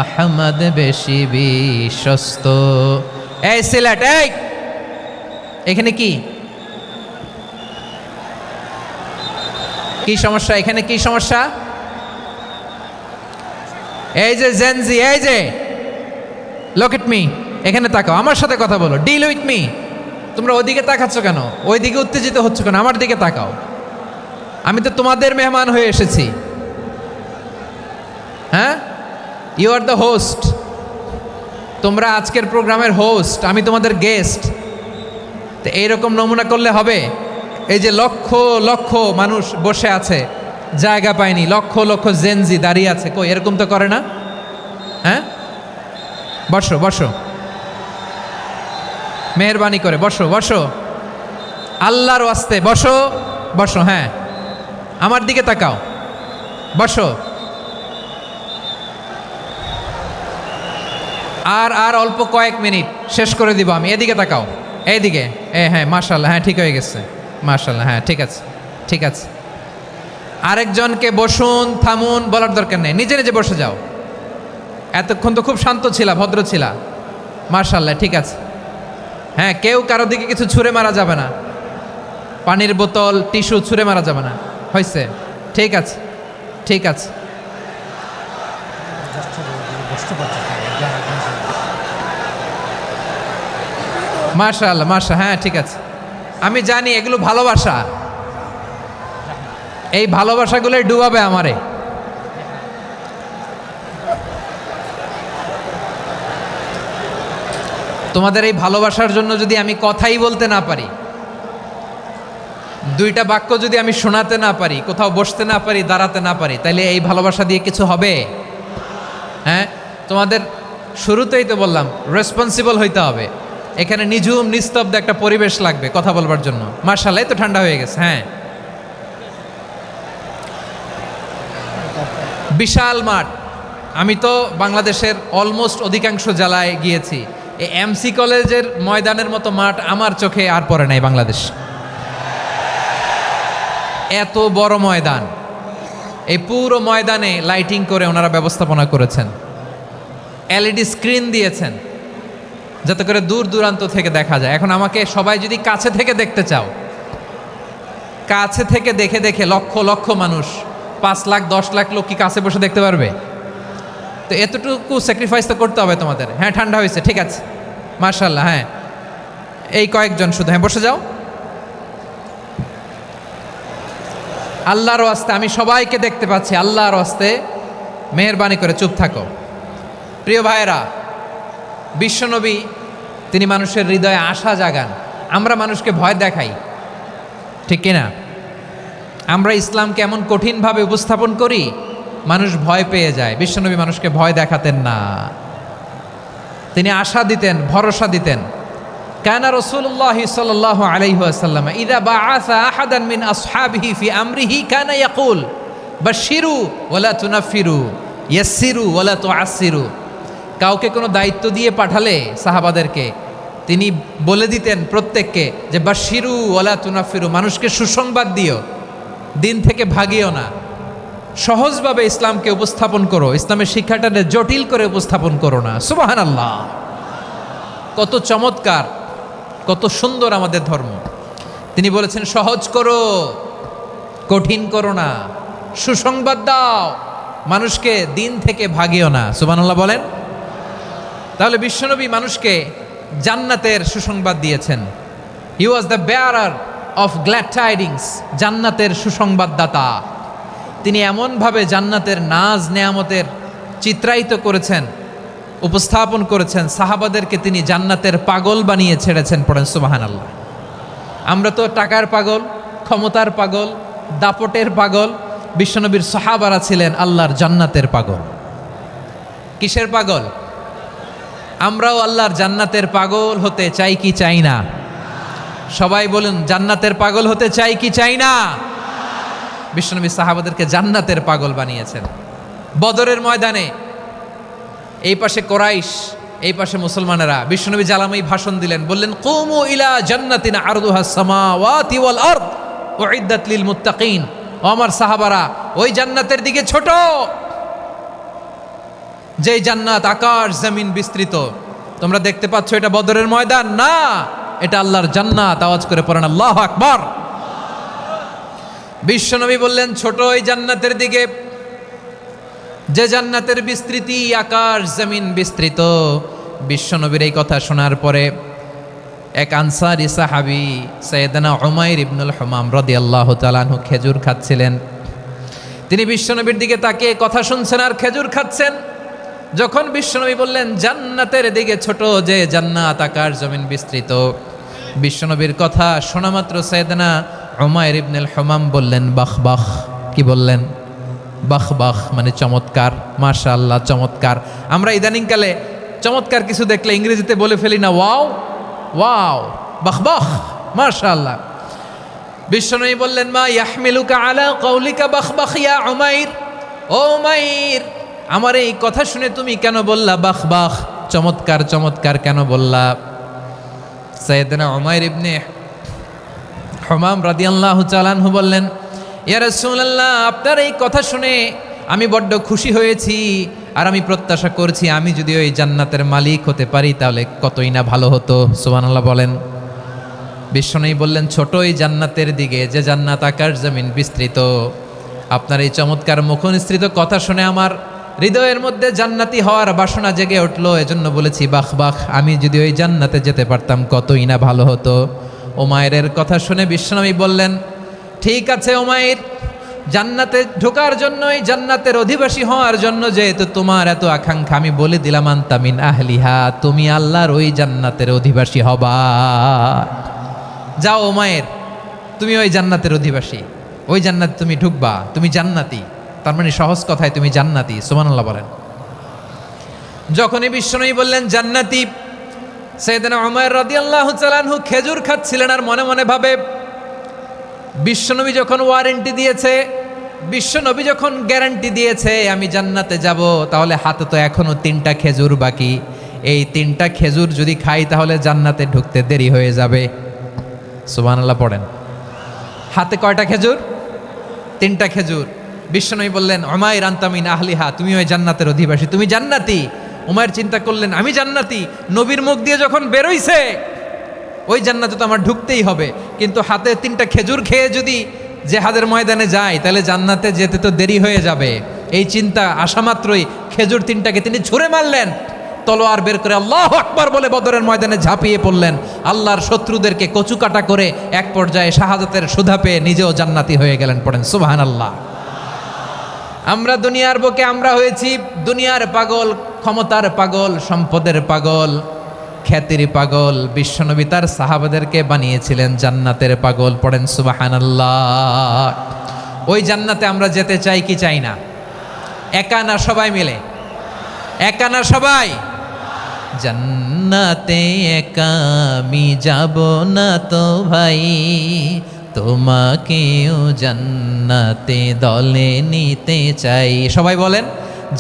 আহমদ, বেশি বিশ্বস্ত। এই সিলেট, এই এখানে কি কি সমস্যা? এখানে কি সমস্যা? এই যে জেনজি, এই যে লুক এট মি, এখানে তাকাও, আমার সাথে কথা বলো, ডিল উইথ মি। তোমরা ওইদিকে তাকাচ্ছ কেন? ওইদিকে উত্তেজিত হচ্ছ কেন? আমার দিকে তাকাও। আমি তো তোমাদের মেহমান হয়ে এসেছি। হ্যাঁ, ইউ আর দ্য হোস্ট। তোমরা আজকের প্রোগ্রামের হোস্ট, আমি তোমাদের গেস্ট। তো এইরকম নমুনা করলে হবে? এই যে লক্ষ লক্ষ মানুষ বসে আছে, জায়গা পায়নি, লক্ষ লক্ষ জেনজি দাঁড়িয়ে আছে, কই এরকম তো করে না? হ্যাঁ, বসো বসো, মেহরবানি করে বসো বসো, আল্লাহর ওয়াস্তে বসো বসো। হ্যাঁ, আমার দিকে তাকাও, বসো। আর অল্প কয়েক মিনিট শেষ করে দিব আমি। এদিকে তাকাও, এইদিকে। হ্যাঁ, মাশাআল্লাহ, হ্যাঁ ঠিক হয়ে গেছে, মাশাআল্লাহ, হ্যাঁ ঠিক আছে ঠিক আছে। আরেকজনকে বসুন, থামুন বলার দরকার নেই, নিজে নিজে বসে যাও। এতক্ষণ তো খুব শান্ত ছিলা, ভদ্র ছিলা, মাশাআল্লাহ ঠিক আছে। হ্যাঁ, কেউ কারো দিকে কিছু ছুঁড়ে মারা যাবে না। পানির বোতল, টিস্যু ছুঁড়ে মারা যাবে না। হয়েছে? ঠিক আছে, ঠিক আছে। মাশাআল্লাহ, হ্যাঁ ঠিক আছে। আমি জানি এগুলো ভালোবাসা, এই ভালোবাসাগুলোই ডুবাবে আমারে। তোমাদের এই ভালোবাসার জন্য যদি আমি কথাই বলতে না পারি, দুইটা বাক্য যদি আমি শোনাতে না পারি, কোথাও বসতে না পারি, দাঁড়াতে না পারি, তাইলে এই ভালোবাসা দিয়ে কিছু হবে? হ্যাঁ, তোমাদের শুরুতেই তো বললাম রেসপন্সিবল হইতে হবে। এখানে নিঝুম নিস্তব্ধ একটা পরিবেশ লাগবে কথা বলবার জন্য। মাশাআল্লাহ, তো ঠান্ডা হয়ে গেছে। হ্যাঁ, বিশাল মাঠ। আমি তো বাংলাদেশের অলমোস্ট অধিকাংশ জেলায় গিয়েছি, এই এমসি কলেজের ময়দানের মতো মাঠ আমার চোখে আর পড়ে নাই বাংলাদেশ। এত বড় ময়দান, এই পুরো ময়দানে লাইটিং করে ওনারা ব্যবস্থাপনা করেছেন, এলইডি স্ক্রিন দিয়েছেন যাতে করে দূর দূরান্ত থেকে দেখা যায়। এখন আমাকে সবাই যদি কাছে থেকে দেখতে চাও, কাছে থেকে দেখে দেখে লক্ষ লক্ষ মানুষ, 5 লাখ 10 লাখ লোক কি কাছে বসে দেখতে পারবে? তো এতটুকু স্যাক্রিফাইস তো করতে হবে তোমাদের। হ্যাঁ, ঠান্ডা হয়েছে, ঠিক আছে, মাশাআল্লাহ। হ্যাঁ, এই কয়েকজন শুধু, হ্যাঁ বসে যাও। আল্লাহর ওয়াস্তে আমি সবাইকে দেখতে পাচ্ছি, আল্লাহর ওয়াস্তে মেহেরবানি করে চুপ থাকো। প্রিয় ভাইয়েরা, বিশ্বনবী তিনি মানুষের হৃদয়ে আশা জাগান। আমরা মানুষকে ভয় দেখাই, ঠিক কিনা? আমরা ইসলামকে এমন কঠিনভাবে উপস্থাপন করি, মানুষ ভয় পেয়ে যায়। বিশ্বনবী মানুষকে ভয় দেখাতেন না, তিনি আশা দিতেন, ভরসা দিতেন। কানা রাসূলুল্লাহ সাল্লাল্লাহু আলাইহি ওয়াসাল্লাম ইযা বাআসা আহাদান মিন আসহাবিহি ফি আমরিহি কানা ইয়াকুল বাশশিরু ওয়ালা তুনাফিরু ইয়াসসিরু ওয়ালা তুআসসিরু। কাউকে কোনো দায়িত্ব দিয়ে পাঠালে সাহাবাদেরকে তিনি বলে দিতেন প্রত্যেককে যে বাশশিরু ওয়ালা তুনাফিরু, মানুষকে সুসংবাদ দিও, দিন থেকে ভাগিও না। সহজভাবে ইসলামকে উপস্থাপন করো, ইসলামের শিক্ষাটাকে জটিল করে উপস্থাপন করো না। সুবহানাল্লাহ, কত চমৎকার, কত সুন্দর আমাদের ধর্ম। তিনি বলেছেন সহজ করো, কঠিন করো না, সুসংবাদ দাও, মানুষকে দিন থেকে ভাগিও না। সুবহানাল্লাহ বলেন। তাহলে বিশ্বনবী মানুষকে জান্নাতের সুসংবাদ দিয়েছেন। He was the bearer of glad tidings, জান্নাতের সুসংবাদদাতা। তিনি এমনভাবে জান্নাতের নাজ নেয়ামতের চিত্রায়িত করেছেন, উপস্থাপন করেছেন, সাহাবাদেরকে তিনি জান্নাতের পাগল বানিয়ে ছেড়েছেন। পড়েন সুবহানাল্লাহ। আমরা তো টাকার পাগল, ক্ষমতার পাগল, দাপটের পাগল। বিশ্বনবীর সাহাবারা ছিলেন আল্লাহর জান্নাতের পাগল। কিসের পাগল? আমরাও আল্লাহর জান্নাতের পাগল হতে চাই কি চাই না? সবাই বলুন, জান্নাতের পাগল হতে চাই কি চাই না? বিশ্বনবী সাহাবাদেরকে জান্নাতের পাগল বানিয়েছেন। বদরের ময়দানে এই পাশে কোরাইশ, এই পাশে মুসলমানেরা। বিশ্বনবী জালামাই ভাষণ দিলেন, বললেন কুমু ইলা জান্নাতিন আরদুহাস সামাওয়াতি ওয়াল আরদ উইদ্দাত লিল মুত্তাকিন। ও আমার সাহাবারা, ওই জান্নাতের দিকে ছোট, যেই জান্নাত আকাশ জমিন বিস্তৃত। তোমরা দেখতে পাচ্ছ এটা বদরের ময়দান না, এটা আল্লাহর জান্নাত। আওয়াজ করে পড়েন আল্লাহু আকবার। বিশ্বনবী বললেন ছোট ওই জান্নাতের দিকে, যে জান্নাতের বিস্তৃতি আকাশ জমিন বিস্তৃত। বিশ্বনবীর এই কথা শোনার পরে এক আনসারী সাহাবী সাইয়েদনা উমাইর ইবনুল হুমাম রাদিয়াল্লাহু তাআলা আনহু খেজুর খাচ্ছিলেন। তিনি বিশ্বনবীর দিকে তাকিয়ে কথা শুনছেন আর খেজুর খাচ্ছেন। যখন বিশ্বনবী বললেন জান্নাতের দিকে ছোট, যে জান্নাত আকাশ জমিন বিস্তৃত, বিশ্বনবীর কথা শোনা মাত্র সাইয়েদনা উমাইর ইবনুল হুমাম বললেন বাহ বাহ। কি বললেন? বাহ বাহ, মানে চমৎকার, মাশাআল্লাহ চমৎকার। আমরা ইদানিংকালে চমৎকার কিছু দেখলে ইংরেজিতে বলে ফেলি না ওয়াও ওয়াও, বাহ বাহ, মাশাআল্লাহ। বিশ্বনবী বললেন মা ইয়াহমিলুকা আলা কওলিকা বাহ বাহ ইয়া উমাইর। ও উমাইর, আমার এই কথা শুনে তুমি কেন বললা বাহ বাহ, চমৎকার চমৎকার কেন বললা? সাইয়েদনা উমাইর ইবনে হুমাম রাদিয়াল্লাহু তাআলা আনহু বললেন ইয়া রাসূলুল্লাহ, আপনার এই কথা শুনে আমি বড্ড খুশি হয়েছি, আর আমি প্রত্যাশা করছি আমি যদি ওই জান্নাতের মালিক হতে পারি তাহলে কতই না ভালো হতো। সুবহানাল্লাহ বলেন। বিশ্বনবী বললেন, ছোট এই জান্নাতের দিকে, যে জান্নাত আকাশ জমিন বিস্তৃত। আপনার এই চমৎকার মুখনিসৃত কথা শুনে আমার হৃদয়ের মধ্যে জান্নাতি হওয়ার বাসনা জেগে উঠলো। এজন্য বলেছি, বাহ বাহ, আমি যদি ওই জান্নাতে যেতে পারতাম কতই না ভালো হতো। উমাইরের কথা শুনে বিশ্বনবী বললেন, ঠিক আছে উমাইর, জান্নাতে ঢোকার জন্যই, জান্নাতের অধিবাসী হওয়ার জন্য যেহেতু তোমার এত আকাঙ্ক্ষা, আমি বলে দিলাম, আনতা মিন আহলিহা, তুমি আল্লাহর ওই জান্নাতের অধিবাসী হবা। যাও উমাইর, তুমি ওই জান্নাতের অধিবাসী, ওই জান্নাতে তুমি ঢুকবা, তুমি জান্নাতি। তার মানে সহজ কথায় তুমি জান্নাতি। সুবহানাল্লাহ বলেন। যখনই বিশ্বনবী বললেন জান্নাতি, সাইয়েদনা উমাইর রাদিয়াল্লাহু তাআলা আনহু খেজুর খাচ্ছিলেন আর মনে মনে ভাবে, বিশ্বনবী যখন ওয়ারেন্টি দিয়েছে, বিশ্বনবী যখন গ্যারান্টি দিয়েছে আমি জান্নাতে যাব, তাহলে হাতে তো এখনো 3টা খেজুর বাকি। এই 3টা খেজুর যদি খাই তাহলে জান্নাতে ঢুকতে দেরি হয়ে যাবে। সুবহানাল্লাহ পড়েন। হাতে কয়টা খেজুর? 3টা খেজুর। বিশ্বনবী বললেন, উমাইর আনতা মিন আহলিহা, তুমি ওই জান্নাতের অধিবাসী, তুমি জান্নাতি। উমাইর চিন্তা করলেন, আমি জান্নাতি, নবীর মুখ দিয়ে যখন বেরোইছে ওই জান্নাতে তো আমার ঢুকতেই হবে, কিন্তু হাতে 3টা খেজুর খেয়ে যদি জেহাদের ময়দানে যাই তাহলে জান্নাতে যেতে তো দেরি হয়ে যাবে। এই চিন্তা আসা মাত্রই খেজুর 3টাকে তিনি ছুঁড়ে মারলেন, তলোয়ার বের করে আল্লাহু আকবার বলে বদরের ময়দানে ঝাঁপিয়ে পড়লেন। আল্লাহর শত্রুদেরকে কচুকাটা করে এক পর্যায়ে শাহাদাতের সুধা পেয়ে নিজেও জান্নাতি হয়ে গেলেন। পড়েন সুবহানাল্লাহ। আমরা দুনিয়ার বুকে আমরা হয়েছি দুনিয়ার পাগল, ক্ষমতার পাগল, সম্পদের পাগল, খ্যাতির পাগল। বিশ্বনবী তার সাহাবাদেরকে বানিয়েছিলেন জান্নাতের পাগল। পড়েন সুবহানাল্লাহ। ওই জান্নাতে আমরা যেতে চাই কি চাই না? একা না সবাই মিলে? একা না সবাই? জান্নাতে একা আমি যাব না তো ভাই, তোমাকেও জান্নাতে দলে নিতে চাই। সবাই বলেন,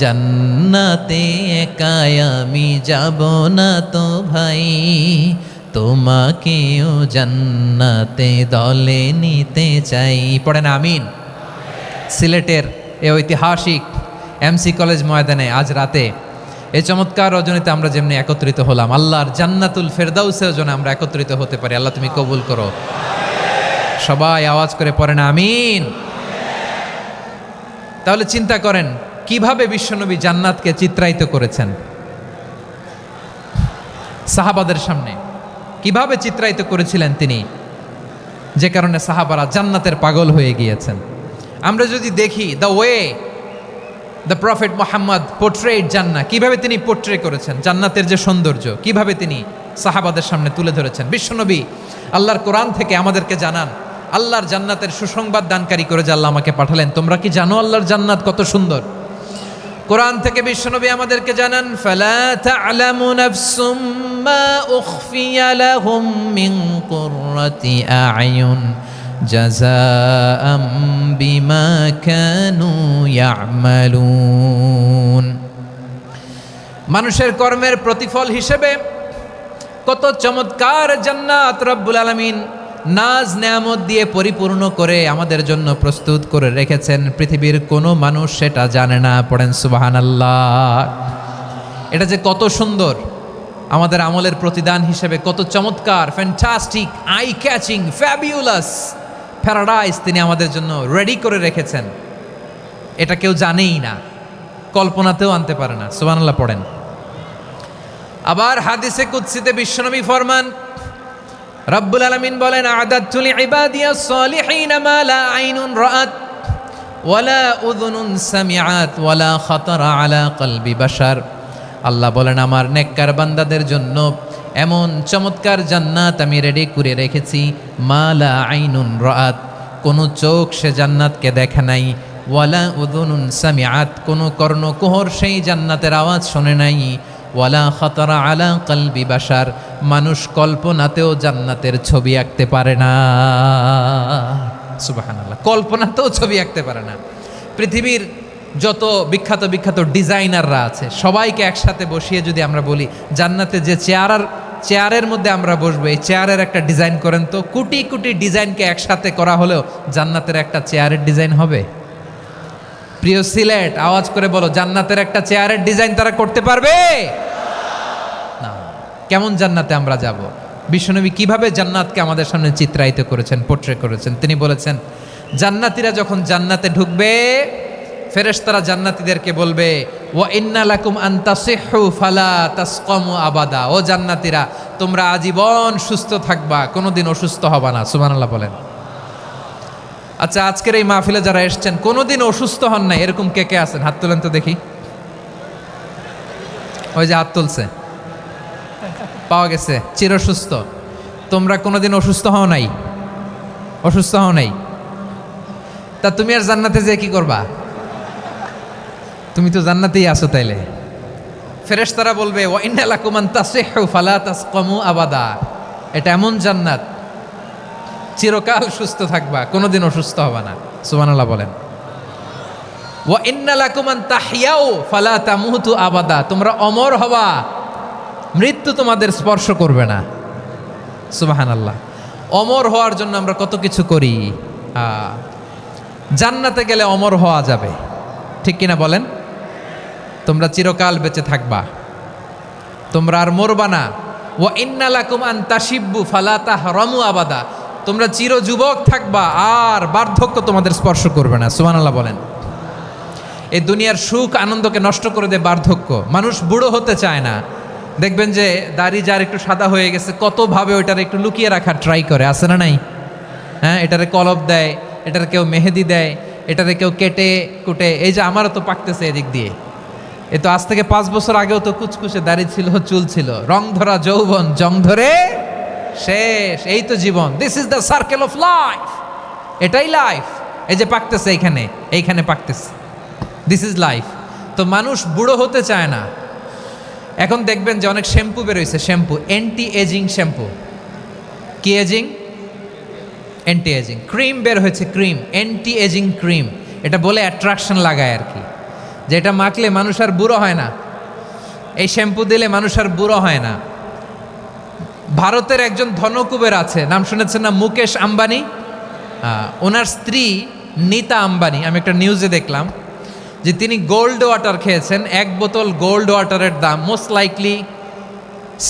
জান্নাতে একা আমি যাব না তো ভাই, তোমাকেও জান্নাতে দলে নিতে চাই। পড়েন আমিন। সিলেটের এ ঐতিহাসিক এমসি কলেজ ময়দানে আজ রাতে এই চমৎকার রজনীতে আমরা যেমনি একত্রিত হলাম, আল্লাহর জান্নাতুল ফেরদাউসের জন্য আমরা একত্রিত হতে পারি। আল্লাহ তুমি কবুল করো। সবাই আওয়াজ করে পড়েন আমিন। তাহলে চিন্তা করেন কিভাবে বিশ্বনবী জান্নাতকে চিত্রায়িত করেছেন সাহাবাদের সামনে, কিভাবে চিত্রায়িত করেছিলেন তিনি, যে কারণে সাহাবারা জান্নাতের পাগল হয়ে গিয়েছেন। আমরা যদি দেখি the way the prophet Muhammad portrait জান্নাত, কিভাবে তিনি পোর্ট্রে করেছেন জান্নাতের যে সৌন্দর্য, কিভাবে তিনি সাহাবাদের সামনে তুলে ধরেছেন। বিশ্বনবী আল্লাহর কোরআন থেকে আমাদেরকে জানান, আল্লাহর জান্নাতের সুসংবাদ দানকারী করে যে আল্লাহ আমাকে পাঠালেন। তোমরা কি জানো আল্লাহর জান্নাত কত সুন্দর? কোরআন থেকে বিশ্বনবী আমাদেরকে জানান, ফালা তা'লামু নাফসুম মা উখফিয়া লাহুম মিন কুররাতি আ'য়ুন জাযাআম বিমা কানু ইয়া'মালুন। মানুষের কর্মের প্রতিফল হিসেবে কত চমৎকার জান্নাত রব্বুল আলামিন নাজ নেয়ামত দিয়ে পরিপূর্ণ করে আমাদের জন্য প্রস্তুত করে রেখেছেন। পৃথিবীর কোনো মানুষ সেটা জানে না। পড়েন সুবহানাল্লাহ। এটা যে কত সুন্দর, আমাদের আমলের প্রতিদান হিসেবে কত চমৎকার, fantastic, eye catching, fabulous paradise তিনি আমাদের জন্য রেডি করে রেখেছেন। এটা কেউ জানেই না, কল্পনাতেও আনতে পারে না। সুবহানাল্লাহ পড়েন। আবার হাদিসে কুদসিতে বিশ্বনবী ফরমান, রব্বুল আলামিন বলেন, আ'দাদতু লিইবাদিয়াস সালিহিনা মা লা আইনুন রাআত ওয়ালা উযুনুন সামিআত ওয়ালা খাতারা আলা কলবি বাশার। আল্লাহ বলেন, আমার নেককার বান্দাদের জন্য এমন চমৎকার জান্নাত আমি রেডি করে রেখেছি, মা লা আইনুন রাআত, কোনো চোখ সে জান্নাতকে দেখে নাই, ওয়ালা উযুনুন সামিআত, কোনো কর্ণকুহর সেই জান্নাতের আওয়াজ শোনে নাই, ওয়ালা খাতারা আলা কলবি বাশার, মানুষ কল্পনাতেও জান্নাতের ছবি আঁকতে পারে না। সুবহানাল্লাহ, কল্পনাতেও ছবি আঁকতে পারে না। পৃথিবীর যত বিখ্যাত বিখ্যাত ডিজাইনাররা আছে সবাইকে একসাথে বসিয়ে যদি আমরা বলি জান্নাতে যে চেয়ারের মধ্যে আমরা বসবো, এই চেয়ারের একটা ডিজাইন করেন তো, কোটি কোটি ডিজাইনকে একসাথে করা হলেও জান্নাতের একটা চেয়ারের ডিজাইন হবে? প্রিয় সিলেট, আওয়াজ করে বলো, জান্নাতের একটা চেয়ারের ডিজাইন তারা করতে পারবে না। কেমন জান্নাতে আমরা যাব? বিশ্বনবী কিভাবে জান্নাতকে আমাদের সামনে চিত্রায়িত করেছেন, পোট্রে করেছেন। তিনি বলেছেন, জান্নাতীরা যখন জান্নাতে ঢুকবে, ফেরেশতারা জান্নাতীদেরকে বলবে, ওয়া ইন্না লাকুম আন তাসিহু ফালা তাসকামু আবাদা। ও জান্নাতীরা, তোমরা আজীবন সুস্থ থাকবা, কোনোদিন অসুস্থ হবা না। সুবহানাল্লাহ বলেন। আচ্ছা, আজকের এই মাহফিলে যারা এসেছেন কোনোদিন অসুস্থ হন নাই, এরকম কে কে আছেন? হাত তোলেন তো দেখি। ওই যে হাত তুলছে, পাওয়া গেছে, চিরসুস্থ। তোমরা কোনোদিন অসুস্থ হও নাই? অসুস্থ হও নাই? তা তুমি আর জান্নাতে যেয়ে কি করবা? তুমি তো জান্নাতেই আছো তাইলে। ফেরেশতারা বলবে, ওয়া ইন্না লাকুম আন তাসিহু ফালা তাসকামু আবাদা। এটা এমন জান্নাত, চিরকাল সুস্থ থাকবা, কোনোদিন অসুস্থ হবা না। সুবহানাল্লাহ বলেন। ওয়া ইন্না লাকুম আন তাহইয়াউ ফালা তামুতু আবাদা। তোমরা অমর হবা, মৃত্যু তোমাদের স্পর্শ করবে না। সুবহানাল্লাহ। অমর হওয়ার জন্য আমরা কত কিছু করি। জান্নাতে গেলে অমর হওয়া যাবে, ঠিক কিনা বলেন? তোমরা চিরকাল বেঁচে থাকবা, তোমরা আর মরবা না। ওয়া ইন্না লাকুম আন তাশিব্বু ফালা তাহরামু আবাদা। তোমরা চির যুবক থাকবা, আর বার্ধক্য তোমাদের স্পর্শ করবে না। সুবহানাল্লাহ বলেন। এই দুনিয়ার সুখ আনন্দকে নষ্ট করে দেয় বার্ধক্য। মানুষ বুড়ো হতে চায় না। দেখবেন যে দাড়ি যার একটু সাদা হয়ে গেছে, কতভাবে ওইটার একটু লুকিয়ে রাখার ট্রাই করে, আছে না নাই? হ্যাঁ, এটারে কলপ দেয়, এটার কেউ মেহেদি দেয়, এটারে কেউ কেটে কুটে। এই যে আমারও তো পাকতেছে এদিক দিয়ে। এ তো আজ থেকে 5 বছর আগেও তো কুচকুচে দাড়ি ছিল, চুল ছিল, রং ধরা যৌবন, জং ধরে শেষ। এই তো জীবন। This is the circle of life. এটাই লাইফ। এই যে পাকতেছে এইখানে, এইখানে পাকতেছে, দিস ইজ লাইফ। তো মানুষ বুড়ো হতে চায় না। এখন দেখবেন যে অনেক শ্যাম্পু বেরোইছে, শ্যাম্পু, অ্যান্টি এজিং শ্যাম্পু। কি এজিং? Anti ageing. ক্রিম বের হয়েছে, ক্রিম, অ্যান্টি এজিং ক্রিম। এটা বলে অ্যাট্রাকশন লাগায় আর কি, যে এটা মাখলে মানুষ আর বুড়ো হয় না, এই শ্যাম্পু দিলে মানুষ আর বুড়ো হয় না। ভারতের একজন ধনকুবের আছে, নাম শুনেছেন না? মুকেশ আম্বানি। ওনার স্ত্রী নীতা আম্বানি, আমি একটা নিউজে দেখলাম যে তিনি গোল্ড ওয়াটার খেয়েছেন। 1 বোতল গোল্ড ওয়াটারের দাম মোস্ট লাইকলি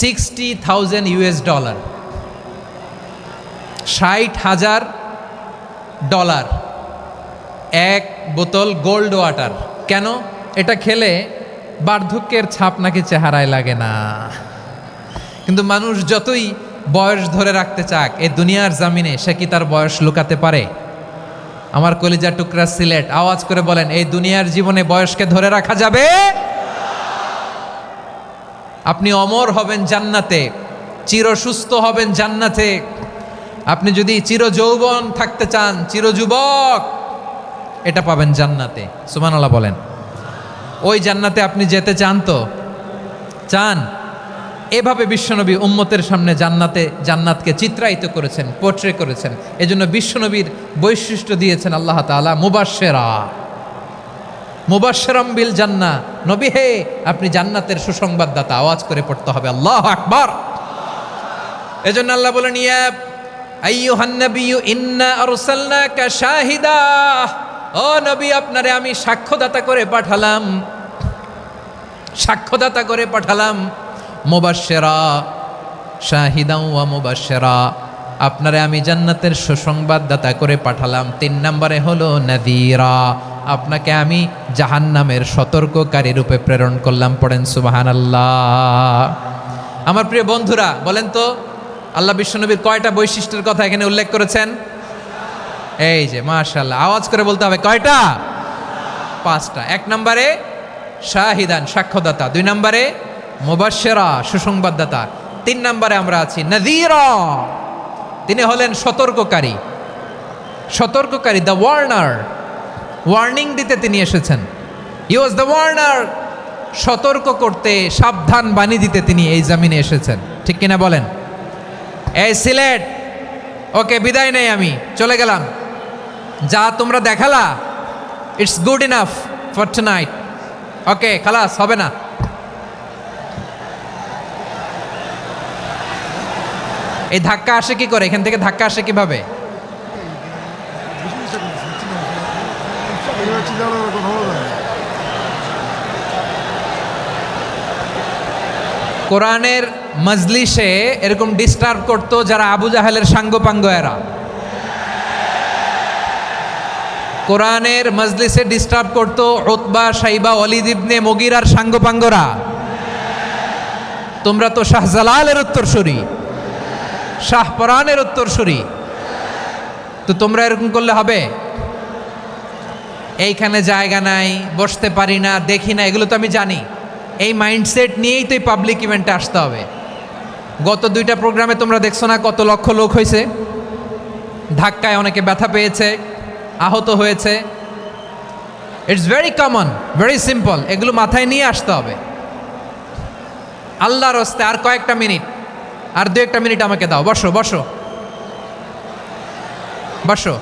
$60,000 $60,000 1 বোতল গোল্ড ওয়াটার। কেন? এটা খেলে বার্ধক্যের ছাপ নাকি চেহারায় লাগে না। কিন্তু মানুষ যতই বয়স ধরে রাখতে চাক, এই দুনিয়ার জামিনে সে কি তার বয়স লুকাতে পারে? আমার কলিজা টুকরা সিলেট, আওয়াজ করে বলেন, এই দুনিয়ার জীবনে বয়সকে ধরে রাখা যাবে? আপনি অমর হবেন জান্নাতে, চির সুস্থ হবেন জান্নাতে। আপনি যদি চির যৌবন থাকতে চান, চির যুবক, এটা পাবেন জান্নাতে। সুবহানাল্লাহ বলেন। ওই জান্নাতে আপনি যেতে চান তো? চান? এভাবে বিশ্বনবী উম্মতের সামনে জান্নাতকে চিত্রায়িত করেছেন, পোট্রে করেছেন। এজন্য বিশ্বনবীর বৈশিষ্ট্য দিয়েছেন আল্লাহ তাআলা মুবাশশিরাম বিল জান্নাহ। নবী হে, আপনি জান্নাতের সুসংবাদদাতা। আওয়াজ করে পড়তে হবে আল্লাহু আকবার। এজন্য আল্লাহ বলেন, ইয়া আইয়ুহান নাবিয়্যু ইন্না আরসালনাকা শাহিদা। ও নবী, আপনারে আমি সাক্ষ্যদাতা করে পাঠালাম, সাক্ষ্যদাতা করে পাঠালাম। মুবাশশিরা, শাহিদাও ওয়া মুবাশশিরা, আপনারে আমি জান্নাতের সুসংবাদদাতা করে পাঠালাম। 3 নম্বরে হলো নাযীরা, আপনাকে আমি জাহান্নামের সতর্ককারী রূপে প্রেরণ করলাম। পড়েন সুবহানাল্লাহ। আমার প্রিয় বন্ধুরা, বলেন তো আল্লাহ বিশ্বনবীর কয়টা বৈশিষ্ট্যের কথা এখানে উল্লেখ করেছেন? এই যে মাশাআল্লাহ, আওয়াজ করে বলতে হবে, কয়টা? 5টা। 1 নম্বরে শাহিদান, সাক্ষ্যদাতা। 2 নম্বরে মুবাশশিরা, সুসংবাদদাতা। 3 নম্বরে আমরা আছি নাযীরা, তিনি হলেন সতর্ককারী। সতর্ককারী, দ্য ওয়ার্নার, ওয়ার্নিং দিতে তিনি এসেছেন। হি ওয়াজ দ্য ওয়ার্নার, সতর্ক করতে, সাবধান বাণী দিতে তিনি এই জমিনে এসেছেন। ঠিক কিনা বলেন? এই সিলেট, ওকে, বিদায় নেই, আমি চলে গেলাম। যা তোমরা দেখালা, it's good enough for tonight. Okay, খালাস, হবে না। এই ধাক্কা আসে কি করে? এখান থেকে ধাক্কা আসে কিভাবে? কোরআনের মজলিসে এরকম ডিস্টার্ব করতো যারা আবু জাহেলের সাঙ্গপাঙ্গ এরা। কোরআনের মজলিসে ডিস্টার্ব করতো উতবা, শাইবা, ওয়ালিদ ইবনে মুগীরার সাঙ্গপাঙ্গরা। তোমরা তো শাহজালালের উত্তরসূরি, শাহপরানের উত্তরসূরি, তো তোমরা এরকম করলে হবে? এইখানে জায়গা নাই, বসতে পারি না, দেখি না, এগুলো তো আমি জানি। এই মাইন্ডসেট নিয়েই তো এই পাবলিক ইভেন্টে আসতে হবে। গত 2টা প্রোগ্রামে তোমরা দেখছো না কত লক্ষ লোক হয়েছে, ধাক্কায় অনেকে ব্যথা পেয়েছে, আহত হয়েছে। It's very common, very simple, এগুলো মাথায় নিয়ে আসতে হবে। আল্লাহর হস্তে আর কয়েকটা মিনিট, আর 2-1টা মিনিট আমাকে দাও। বসো বসো বসো।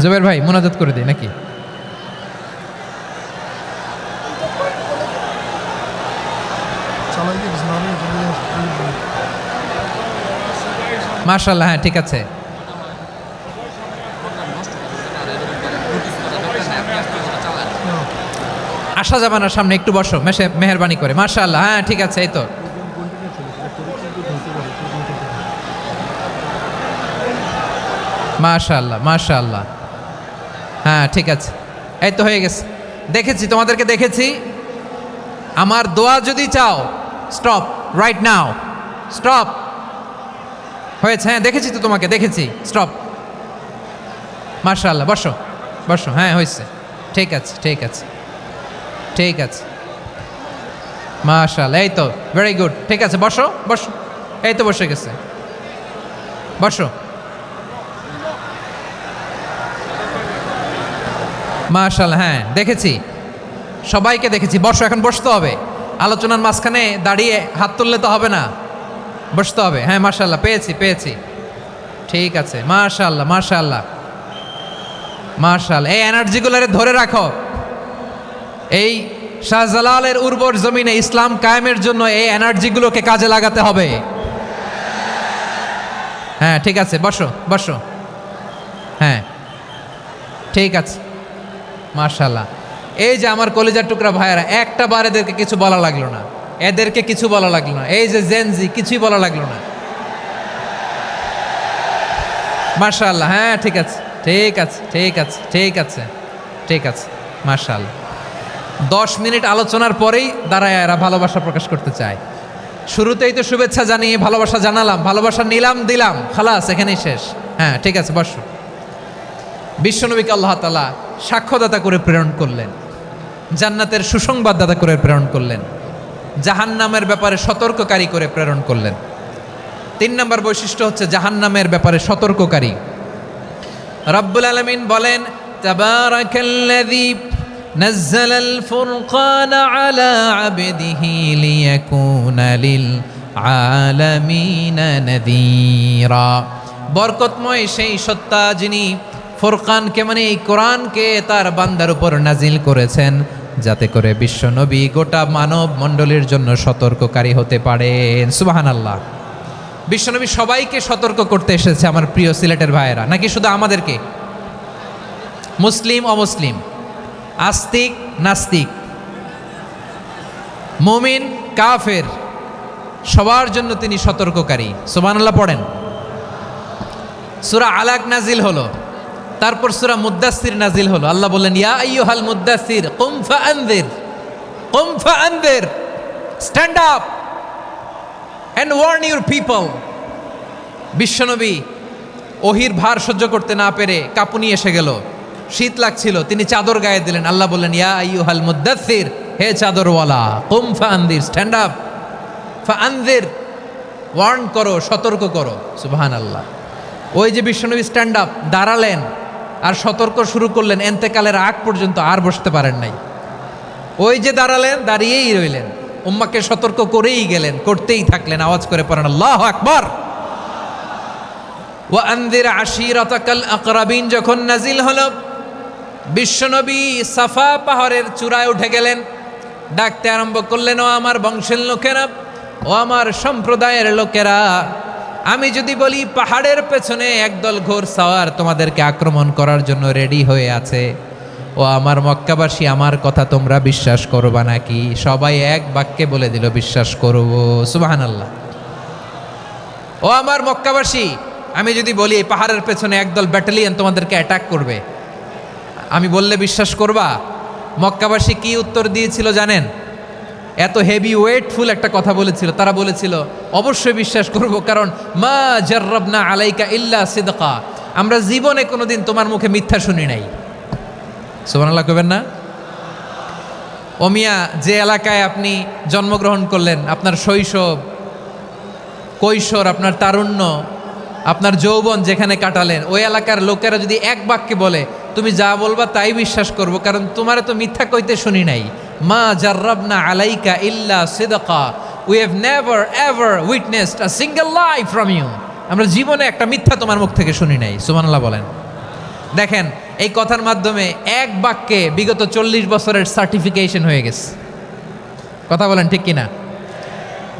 জুবের ভাই মোনাজাত করে দিই নাকি? মাশাআল্লাহ, হ্যাঁ ঠিক আছে। আসা যাবে না সামনে, একটু বসো মেহেরবানি করে। মাশাআল্লাহ, হ্যাঁ ঠিক আছে। এই তো মাশাআল্লাহ মাশাআল্লাহ, হ্যাঁ ঠিক আছে, এই তো হয়ে গেছে। দেখেছি তোমাদেরকে, দেখেছি। আমার দোয়া যদি চাও, স্টপ রাইট নাও, স্টপ। হয়েছে, হ্যাঁ দেখেছি তো তোমাকে, দেখেছি, স্টপ। মাশাআল্লাহ, বসো বসো, হ্যাঁ হয়েছে, ঠিক আছে ঠিক আছে ঠিক আছে। মাশাআল্লাহ, এই তো ভেরি গুড, ঠিক আছে, বসো বসো। এই তো বসে গেছে, বসো। মাশাআল্লাহ, হ্যাঁ দেখেছি, সবাইকে দেখেছি। বসো, এখন বসতে হবে। আলোচনার মাঝখানে দাঁড়িয়ে হাত তুললে তো হবে না, বসতে হবে। হ্যাঁ মাশাআল্লাহ, পেয়েছি পেয়েছি, ঠিক আছে। মাশাআল্লাহ মাশাআল্লাহ মাশাআল্লাহ, এই এনার্জিগুলোরে ধরে রাখো। এই শাহজালালের উর্বর জমিনে ইসলাম কায়েমের জন্য এই এনার্জিগুলোকে কাজে লাগাতে হবে। হ্যাঁ ঠিক আছে, বসো বসো, হ্যাঁ ঠিক আছে। মাশাআল্লাহ, এই যে আমার কলিজার টুকরা ভাইয়েরা, একটা বার এদেরকে কিছু বলা লাগলো না, এদেরকে কিছু বলা লাগলো না। এই যে জেনজি, কিছুই বলা লাগলো না। মাশাআল্লাহ, হ্যাঁ ঠিক আছে ঠিক আছে ঠিক আছে ঠিক আছে ঠিক আছে। মাশাআল্লাহ, 10 মিনিট আলোচনার পরেই দাঁড়ায় এরা ভালোবাসা প্রকাশ করতে চায়। শুরুতেই তো শুভেচ্ছা জানিয়ে ভালোবাসা জানালাম, ভালোবাসা নিলাম, দিলাম, খালাস, এখানেই শেষ। হ্যাঁ ঠিক আছে, বসো। বিশ্বনবীকে আল্লাহ তাআলা সাক্ষ্যদাতা করে প্রেরণ করলেন, জান্নাতের সুসংবাদদাতা করে প্রেরণ করলেন, জাহান্নামের ব্যাপারে সতর্ককারী করে প্রেরণ করলেন। 3 নম্বর বৈশিষ্ট্য হচ্ছে জাহান্নামের ব্যাপারে সতর্ককারী। রব্বুল আলামিন বলেন, তাবারাকাল্লাযী নাযালাল ফুরকানা আলা আবদিহি লিয়াকুনা লিল আলামিনা নাযীরা। বরকতময় সেই সত্তা যিনি ফুরকানকে, মানে এই কোরআনকে তার বান্দার উপর নাজিল করেছেন, যাতে করে বিশ্বনবী গোটা মানব মণ্ডলীর জন্য সতর্ককারী হতে পারেন। সুবহানাল্লাহ। বিশ্বনবী সবাইকে সতর্ক করতে এসেছে, আমার প্রিয় সিলেটের ভাইয়েরা, নাকি শুধু আমাদেরকে? মুসলিম অমুসলিম, আস্তিক নাস্তিক, মুমিন কাফের, সবার জন্য তিনি সতর্ককারী। সুবহানাল্লাহ পড়েন। সূরা আলাক নাজিল হলো, তারপর সূরা মুদ্দাসসির নাজিল হলো। আল্লাহ বললেন, ইয়া আইয়ুহাল মুদ্দাসসির কুম ফাআনযির, কুম ফাআনযির, stand up and warn your people. বিশ্বনবী ওহির ভার সহ্য করতে না পেরে কাঁপুনি এসে গেল, শীত লাগছিল, তিনি চাদর গায়ে দিলেন। আল্লাহ বললেন, ইয়া আইয়ুহাল মুদ্দাসসির, হে চাদরওয়ালা, কুম ফাআনযির, স্ট্যান্ড আপ, ফাআনযির, ওয়ার্ন করো, সতর্ক করো। সুবহানাল্লাহ। ওই যে বিশ্বনবী স্ট্যান্ড আপ, দাঁড়ালেন আর সতর্ক শুরু করলেন, এন্তেকালের আগ পর্যন্ত আর বসতে পারেন নাই। ওই যে দাঁড়ালেন, দাঁড়িয়েই রইলেন, উম্মাকে সতর্ক করেই গেলেন, করতেই থাকলেন। আওয়াজ করে পড়েন আল্লাহু আকবার। ওয়া আনযির আশীরাতাকাল আকরাবিন যখন নাজিল হলো, বিশ্বনবী সাফা পাহাড়ের চূড়ায় উঠে গেলেন, ডাকতে আরম্ভ করলেন, ও আমার বংশের লোকেরা, ও আমার সম্প্রদায়ের লোকেরা, আমি যদি বলি পাহাড়ের পেছনে একদল ঘোড়সাওয়ার তোমাদেরকে আক্রমণ করার জন্য রেডি হয়ে আছে, ও আমার মক্কাবাসী, আমার কথা তোমরা বিশ্বাস করবা নাকি? সবাই এক বাক্যে বলে দিল, বিশ্বাস করব। সুবহানাল্লাহ। ও আমার মক্কাবাসী, আমি যদি বলি এই পাহাড়ের পেছনে একদল ব্যাটালিয়ন তোমাদেরকে অ্যাটাক করবে, আমি বললে বিশ্বাস করবা? মক্কাবাসী কি উত্তর দিয়েছিল জানেন? এত হেভি ওয়েটফুল একটা কথা বলেছিল। তারা বলেছিল অবশ্যই বিশ্বাস করব, কারণ মা জাররাবনা আলাইকা ইল্লা সিদকা, আমরা জীবনে কোনোদিন তোমার মুখে মিথ্যা শুনি নাই। সুবহানাল্লাহ কইবেন না? ও মিয়া, যে এলাকায় আপনি জন্মগ্রহণ করলেন, আপনার শৈশব, কৈশোর, আপনার তারুণ্য, আপনার যৌবন যেখানে কাটালেন, ওই এলাকার লোকেরা যদি এক বাক্যে বলে তুমি যা বলবা তাই বিশ্বাস করব, কারণ তোমারে তো মিথ্যা কইতে শুনি নাই। মা জাররাবনা আলাইকা ইল্লা সিদকা, we have never ever witnessed a single lie from you, আমরা জীবনে একটা মিথ্যা তোমার মুখ থেকে শুনি নাই। সুবহানাল্লাহ বলেন। দেখেন, এই কথার মাধ্যমে এক বাক্যে বিগত 40 বছরের সার্টিফিকেশন হয়ে গেছে। কথা বলেন ঠিক কিনা?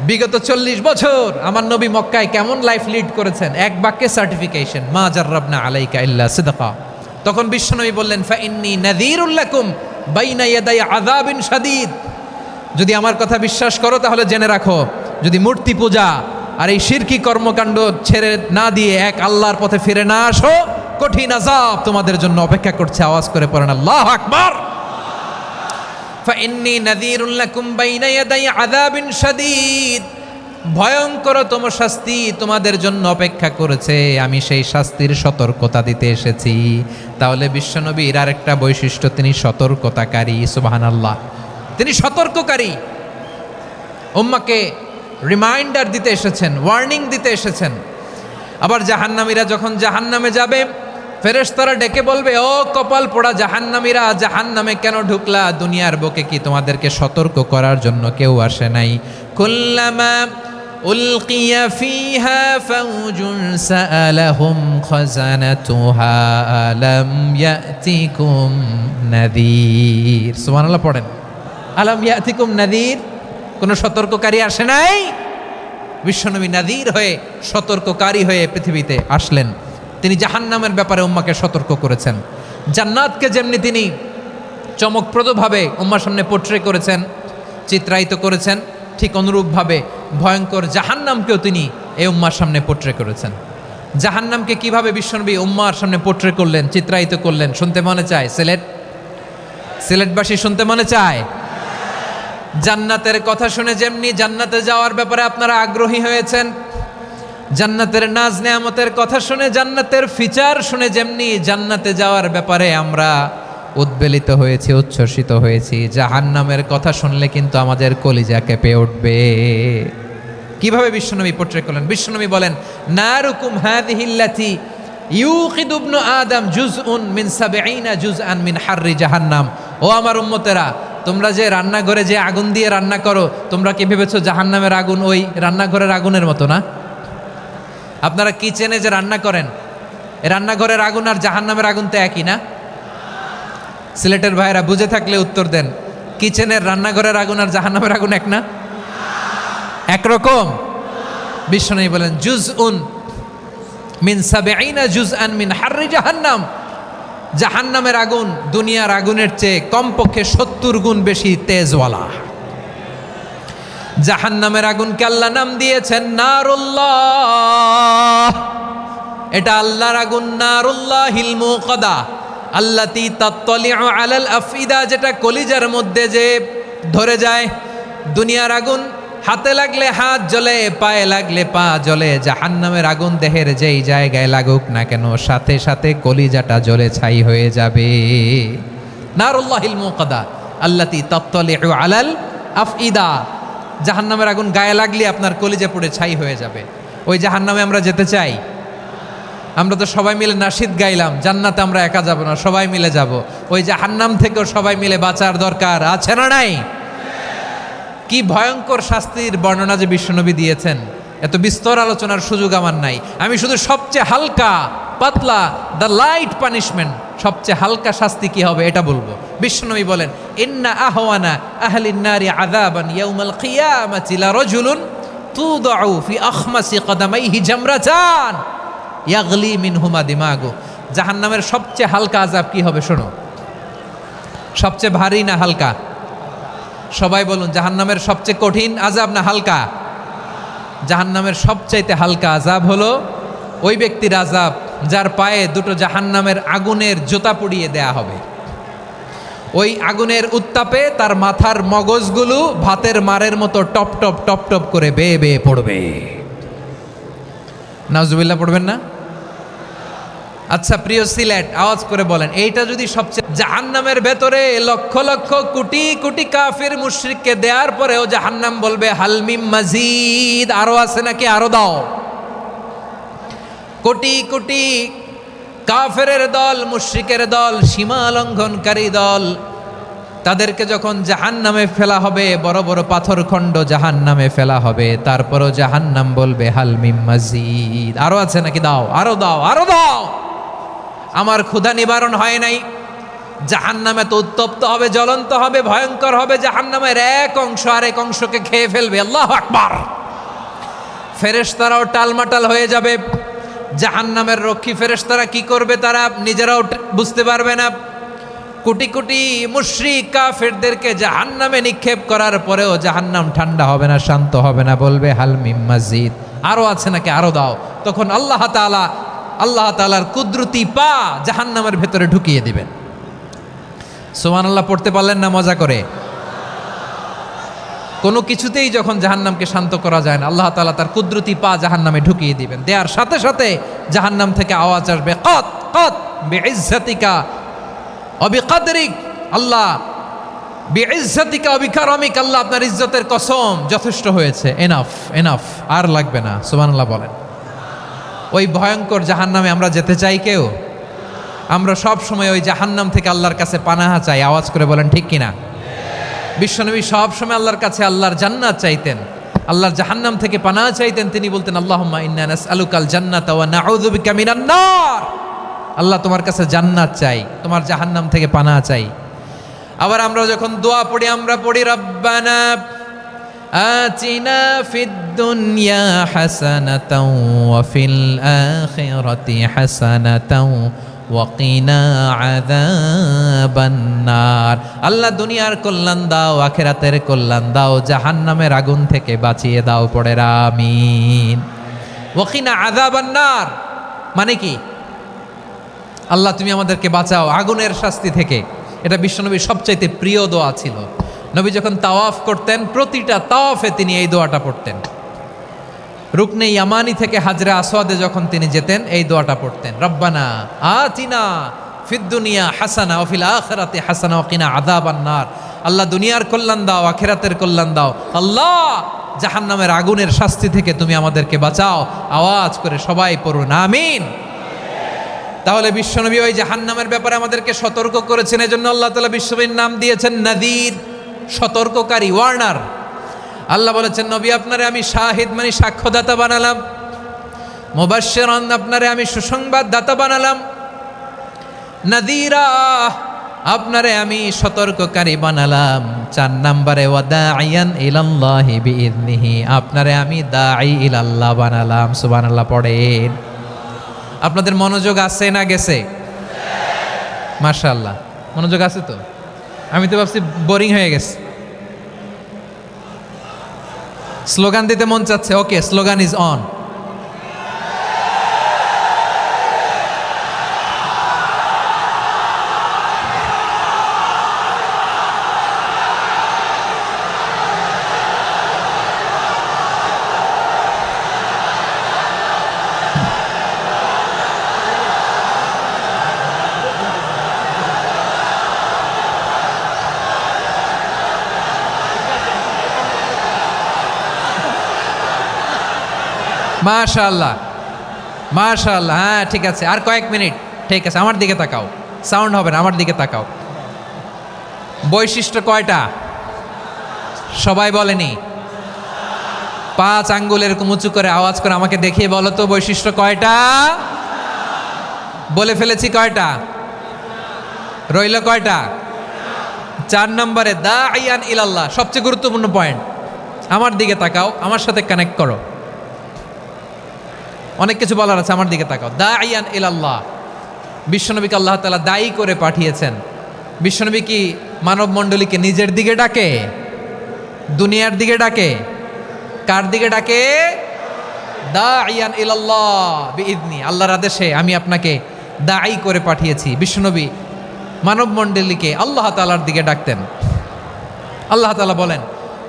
বিগত 40 বছর আমার নবী মক্কায় কেমন লাইফ লিড করেছেন, এক বাক্যে সার্টিফিকেশন, মা জাররাবনা আলাইকা ইল্লা সিদকা। তখন বিশ্বনবী বললেন, ফাইন্নী নাযীরুল লাকুম বাইনা ইয়াদাই আযাবিন শাদীদ, যদি আমার কথা বিশ্বাস করো তাহলে জেনে রাখো, যদি মূর্তি পূজা আর এই শিরকি কর্মকাণ্ড ছেড়ে না দিয়ে এক আল্লাহর পথে ফিরে না আসো, কঠিন আযাব তোমাদের জন্য অপেক্ষা করছে। আওয়াজ করে পড়েন আল্লাহু আকবার। ফাইন্নী নাযীরুল লাকুম বাইনা ইয়াদাই আযাবিন শাদীদ, ভয়ঙ্করতম শাস্তি তোমাদের জন্য অপেক্ষা করেছে, আমি সেই শাস্তির সতর্কতা দিতে এসেছি। তাহলে বিশ্বনবীর আরেকটা বৈশিষ্ট্য, তিনি সতর্কতাকারী। সুবহানাল্লাহ, তিনি সতর্ককারী। উম্মাকে রিমাইন্ডার দিতে এসেছেন, ওয়ার্নিং দিতে এসেছেন। আবার জাহান্নামীরা যখন জাহান্নামে যাবে, ফেরেশতারা ডেকে বলবে, ও কপাল পোড়া জাহান্নামীরা, জাহান্নামে কেন ঢুকলা? দুনিয়ার বুকে কি তোমাদেরকে সতর্ক করার জন্য কেউ আসে নাই? কুল্লামা উলকিয়া ফিহা ফাউজুন সাআলাহুম খাজানাতুহা আলাম ইয়াতিকুম নাযীর। সুবহানাল্লাহ পড়েন। আলাম ইয়াতিকুম নাযীর, কোনো সতর্ককারী আসে নাই? বিশ্বনবী নাযীর হয়ে, সতর্ককারী হয়ে পৃথিবীতে আসলেন। তিনি জাহান্নামের ব্যাপারে উম্মাকে সতর্ক করেছেন। জান্নাতকে যেমনি তিনি চমকপ্রদভাবে উম্মার সামনে পোট্রে করেছেন, চিত্রায়িত করেছেন, ঠিক অনুরূপভাবে ভয়ঙ্কর জাহান্নামকেও তিনি এই উম্মার সামনে পোট্রে করেছেন। জাহান্নামকে কিভাবে বিশ্বনবী উম্মার সামনে পোট্রে করলেন, চিত্রায়িত করলেন, শুনতে মনে চায়? সিলেটবাসী শুনতে মনে চায়? জান্নাতের কথা শুনে যেমনি জান্নাতে যাওয়ার ব্যাপারে আপনারা আগ্রহী হয়েছেন, জান্নাতের নাজ নেয়ামতের কথা শুনে, জান্নাতের ফিচার শুনে যেমনি জান্নাতে যাওয়ার ব্যাপারে আমরা উদ্বেলিত হয়েছি, উচ্ছ্বসিত হয়েছি, জাহান্নামের কথা শুনলে কিন্তু আমাদের কলিজা কেঁপে উঠবে। কিভাবে বিশ্বনবী পোট্রে করলেন? বিশ্বনবী বলেন, নারুকুম হাযিহিল্লাতী ইউকিদু ইবনু আদম জুজউন মিন ৭০ জুজআন মিন হাররি জাহান্নাম। ও আমার উম্মতেরা, তোমরা যে রান্নাঘরে যে আগুন দিয়ে রান্না করো, তোমরা কি ভেবেছো জাহান্নামের আগুন ওই রান্নাঘরের আগুনের মতো না? আপনারা কিচেনে যে রান্না করেন, রান্নাঘরের আগুন আর জাহান্নামের আগুন তো একই না? সিলেটের ভাইরা বুঝে থাকলে উত্তর দেন, কিচেনের রান্নাঘরের আগুন আর জাহান্নামের আগুন এক না? একরকম? বিশ্বনবী বলেন, জুজউন মিন ৭০ জুজআন মিন হাররি জাহান্নাম, জাহান্নামের আগুন দুনিয়ার আগুনের চেয়ে কমপক্ষে ৭০ গুণ বেশি তেজওয়ালা। জাহান্নামের আগুনকে আল্লাহ নাম দিয়েছেন নারুল্লাহ। এটা আল্লাহর আগুন, নারুল্লাহিল মুকাদা আল্লাতী তাত্তালিউ আলাল আফইদা, যেটা কলিজার মধ্যে যে ধরে যায়। দুনিয়ার আগুন হাতে লাগলে হাত জ্বলে, পায়ে লাগলে পা জ্বলে। জাহান্নামের আগুন দেহের যেই জায়গায় লাগুক না কেন, সাথে সাথে কলিজাটা জ্বলে ছাই হয়ে যাবে। নারুল্লাহিল মুকাদা আল্লাতী তাত্তালিউ আলাল আফইদা, জাহান্নামের আগুন গায়ে লাগলে আপনার কলিজা পুড়ে ছাই হয়ে যাবে। ওই জাহান্নামে আমরা যেতে চাই? আমরা তো সবাই মিলে নাশিদ গাইলাম, জান্নাতে আমরা একা যাব না, সবাই মিলে যাব। ওই জাহান্নাম থেকেও সবাই মিলে বাঁচার দরকার আছে না নাই? কি ভয়ঙ্কর শাস্তির বর্ণনা যে বিশ্বনবী দিয়েছেন, এত বিস্তর আলোচনার সুযোগ আমার নাই। আমি শুধু সবচেয়ে হালকা পাতলা, দ্য লাইট পানিশমেন্ট, সবচেয়ে হালকা শাস্তি কি হবে এটা বলবো। বিশ্বনবী বলেন, ইন্না আহওয়ানা আহলিন নারি আযাবান ইয়াউমাল কিয়ামাতি লারাজুলুন তুদাউ ফি আখমাসি কদামাইহি জামরাতান ইয়াগলি মিনহুমা দিমাগু। জাহান্নামের সবচেয়ে হালকা আযাব কি হবে শোনো। সবচেয়ে ভারী না হালকা? সবাই বলুন, জাহান্নামের সবচেয়ে কঠিন আযাব না হালকা? জাহান্নামের সবচাইতে হালকা আযাব হলো ওই ব্যক্তির আযাব যার পায়ে দুটো জাহান্নামের আগুনের জুতা পুড়িয়ে দেয়া হবে। ওই আগুনের উত্তাপে তার মাথার মগজগুলো ভাতের মারের মতো টপ টপ টপ টপ করে বেয়ে বেয়ে পড়বে। নাউজুবিল্লাহ পড়বেন না? আচ্ছা প্রিয় সিলেট, আওয়াজ করে বলেন, এইটা যদি সবচেয়ে, জাহান্নামের ভেতরে লক্ষ লক্ষ কোটি কোটি কাফির মুশরিককে দেওয়ার পরেও জাহান্নাম বলবে হালমিম মাজিদ, আরো আছে নাকি, আরো দাও। কোটি কোটি কাফেরের দল, মুশরিকের দল, সীমা লঙ্ঘনকারী দল, তাদেরকে যখন জাহান্নামে ফেলা হবে, বড় বড় পাথর খণ্ড জাহান্নামে ফেলা হবে, তারপরও জাহান্নাম বলবে হালমিম মাজিদ, আরো আছে নাকি, দাও, আরো দাও, আরো দাও। আমার ক্ষুধা নিবারণ হয় নাই। জাহান্নামে তো উত্তপ্ত হবে, জ্বলন্ত হবে, ভয়ঙ্কর হবে। জাহান্নামের এক অংশ আরেক অংশকে খেয়ে ফেলবে। আল্লাহু আকবার। ফেরেশতারাও টালমাটাল হয়ে যাবে। জাহান্নামের রক্ষী ফেরেশতারা কি করবে তারা নিজেরাও বুঝতে পারবে না। কোটি কোটি মুশরিক কাফেরদেরকে জাহান্নামে নিক্ষেপ করার পরেও জাহান্নাম ঠান্ডা হবে না, শান্ত হবে না, বলবে হালমিম মাজিদ, আরো আছে নাকি, আরো দাও। তখন আল্লাহ তাআলার কুদরতি পা জাহান্নামের ভেতরে ঢুকিয়ে দিবেন। সুবহানাল্লাহ পড়তে পারলেন না মজা করে? কোনো কিছুতেই যখন জাহান্নামকে শান্ত করা যায় না, আল্লাহ তাআলা তার কুদরতি পা জাহান্নামে ঢুকিয়ে দিবেন। দেওয়ার সাথে সাথে জাহান্নাম থেকে আওয়াজ আসবে, কত কত বিইজ্জাতিকা ওয়া বিকদরিক, আল্লাহ বিইজ্জাতিকা ওয়া বিকারমিক, আল্লাহ আপনার ইজ্জতের কসম, যথেষ্ট হয়েছে, এনাফ এনাফ, আর লাগবে না। সুবহানাল্লাহ বলেন। ওই ভয়ঙ্কর জাহান্নামে আমরা যেতে চাই কেউ? আমরা সব সময় ওই জাহান্নাম থেকে আল্লাহর কাছে পানাহা চাই। আওয়াজ করে বলেন ঠিক কিনা? বিশ্বনবী সব সময় আল্লাহর কাছে আল্লাহর জান্নাত চাইতেন, আল্লাহর জাহান্নাম থেকে পানাহা চাইতেন। তিনি বলতেন আল্লাহুম্মা ইন্না নাসআলুকাল জান্নাতা ওয়া নাউযু বিকা মিনান নার। আল্লাহ তোমার কাছে জান্নাত চাই, তোমার জাহান্নাম থেকে পানাহা চাই। আবার আমরা যখন দোয়া পড়ি, আমরা পড়ি রব্বানা আতিনা ফিদ দুনিয়া হাসানাতাও ওয়া ফিল আখিরাতি হাসানাতাও ওয়া কিনা আযাবান নার। আল্লাহ দুনিয়ার কল্যাণ দাও, আখিরাতের কল্যাণ দাও, জাহান্নামের আগুন থেকে বাঁচিয়ে দাও। পড়ে আমিন। ওয়া কিনা আযাবান নার মানে কি? আল্লাহ তুমি আমাদেরকে বাঁচাও আগুনের শাস্তি থেকে। এটা বিশ্বনবীর সবচাইতে প্রিয় দোয়া ছিল। নবী যখন তাওয়াফ করতেন, প্রতিটা তাওয়াফে তিনি এই দোয়াটা পড়তেন। রুকনে ইয়ামানি থেকে হাজরে আসওয়াদে যখন তিনি যেতেন, এই দোয়াটা পড়তেন, রব্বানা আতিনা ফিদ দুনিয়া হাসানা ওয়া ফিল আখিরাতি হাসানা ওয়া কিনা আযাবান নার। আল্লাহ দুনিয়ার কল্যাণ দাও, আখিরাতের কল্যাণ দাও। আল্লাহ জাহান্নামের আগুনের শাস্তি থেকে তুমি আমাদেরকে বাঁচাও। আওয়াজ করে সবাই পড়ুন আমিন। তাহলে বিশ্বনবী ওই জাহান্নামের ব্যাপারে আমাদেরকে সতর্ক করেছেন। এজন্য আল্লাহ তাআলা বিশ্বনবীর নাম দিয়েছেন নাযীর, সতর্ককারী, ওয়ার্নার। আল্লাহ বলেছেন নবী আপনারে আমি শাহিদ মানে সাক্ষ্যদাতা বানালাম, মুবাশশিরান আপনারে আমি সুসংবাদ দাতা বানালাম, নাযীরা আপনারে আমি সতর্ককারী বানালাম। 4 নম্বরে ওয়া দাঈয়ান ইলাল্লাহি বিইذনিহি, আপনারে আমি দাঈ ইলাল্লাহ বানালাম। সুবহানাল্লাহ পড়েন। আপনাদের মনোযোগ আছে না গেছে? মাশাআল্লাহ মনোযোগ আছে তো। আমি তো ভাবছি বোরিং হয়ে গেছে। স্লোগান দিতে মন চাচ্ছে। ওকে, স্লোগান ইজ অন। মাশাআল্লাহ মাশাআল্লাহ। হ্যাঁ ঠিক আছে, আর কয়েক মিনিট। ঠিক আছে, আমার দিকে তাকাও, সাউন্ড হবে না, আমার দিকে তাকাও। বৈশিষ্ট্য কয়টা সবাই বলেনি? 5 আঙ্গুল এরকম উঁচু করে আওয়াজ করে আমাকে দেখিয়ে বলো তো বৈশিষ্ট্য কয়টা? বলে ফেলেছি কয়টা? রইল কয়টা? 4 নম্বরে দাঈয়ান ইলাল্লাহ, সবচেয়ে গুরুত্বপূর্ণ পয়েন্ট। আমার দিকে তাকাও, আমার সাথে কানেক্ট করো। অনেক কিছু বলার আছে, আমার দিকে তাকাও। দাঈয়ান ইলাল্লাহ, বিশ্বনবীকে আল্লাহ তাআলা দায়ী করে পাঠিয়েছেন। বিশ্বনবী কি মানব মণ্ডলীকে নিজের দিকে ডাকে, দুনিয়ার দিকে ডাকে? কার দিকে ডাকে? দাইয়ান ইলাল্লাহ বিইذনি, আল্লাহর আদেশে আমি আপনাকে দাঈ করে পাঠিয়েছি। বিশ্বনবী মানব মণ্ডলীকে আল্লাহ তাআলার দিকে ডাকতেন। আল্লাহ তাআলা বলেন,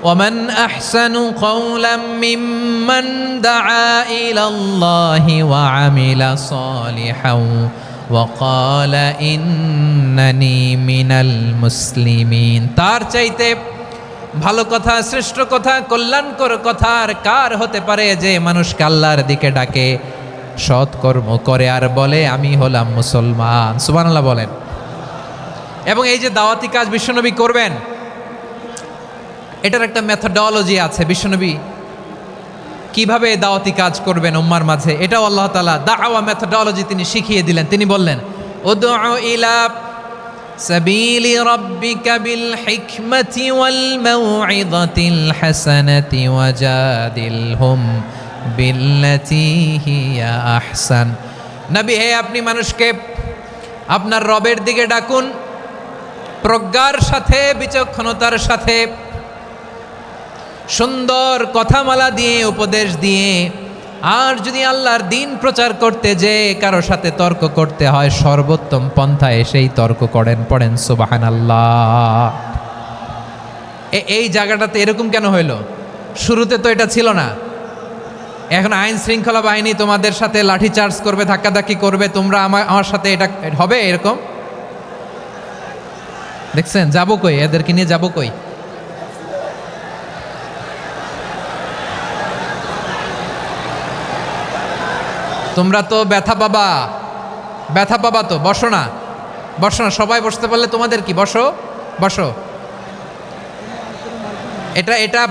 ওয়ামান আহসানু কাওলাম মিম্মান দাআ ইলাল্লাহি ওয়া আমিলা সালিহান ওয়া ক্বালা ইন্নানি মিনাল মুসলিমিন। তার চাইতে ভালো কথা, শ্রেষ্ঠ কথা, কল্যাণকর কথা আর কার হতে পারে যে মানুষকে আল্লাহর দিকে ডাকে, সৎকর্ম করে আর বলে আমি হলাম মুসলমান। সুবহানাল্লাহ বলেন। এবং এই যে দাওয়াতি কাজ বিশ্বনবী করবেন, এটার একটা মেথডোলজি আছে। বিশ্বনবী কিভাবে দাওয়াতি কাজ করবেন উম্মার মাঝে, এটাও আল্লাহ তাআলা দাওয়া মেথডোলজি তিনি শিখিয়ে দিলেন। তিনি বললেন, উদউ ইলা সাবিলি রাব্বিকা বিল হিকমাতি ওয়াল মাউইযাতিল হাসানাতি ওয়াজাদিলহুম বিল্লাতি হিয়া আহসান। নবী হে, আপনি মানুষকে আপনার রবের দিকে ডাকুন প্রজ্ঞার সাথে, বিচক্ষণতার সাথে, সুন্দর কথামালা দিয়ে, উপদেশ দিয়ে। আর যদি আল্লাহর দিন প্রচার করতে যে কারো সাথে তর্ক করতে হয়, সর্বোত্তম পন্থায় সেই তর্ক করেন। পড়েন সুবহানাল্লাহ। এই জায়গাটাতে এরকম কেন হইল? শুরুতে তো এটা ছিল না। এখন আইন শৃঙ্খলা বাহিনী তোমাদের সাথে লাঠি চার্জ করবে, ধাক্কাধাক্কি করবে, তোমরা আমার সাথে এটা হবে এরকম? দেখছেন যাবো কই? এদেরকে নিয়ে যাবো কই? তোমরা তো ব্যথা পাবা, ব্যথা পাবা তো। বসো না, বসো না, সবাই বসতে পারলে তোমাদের কি? বসো, বসো। এটা এটা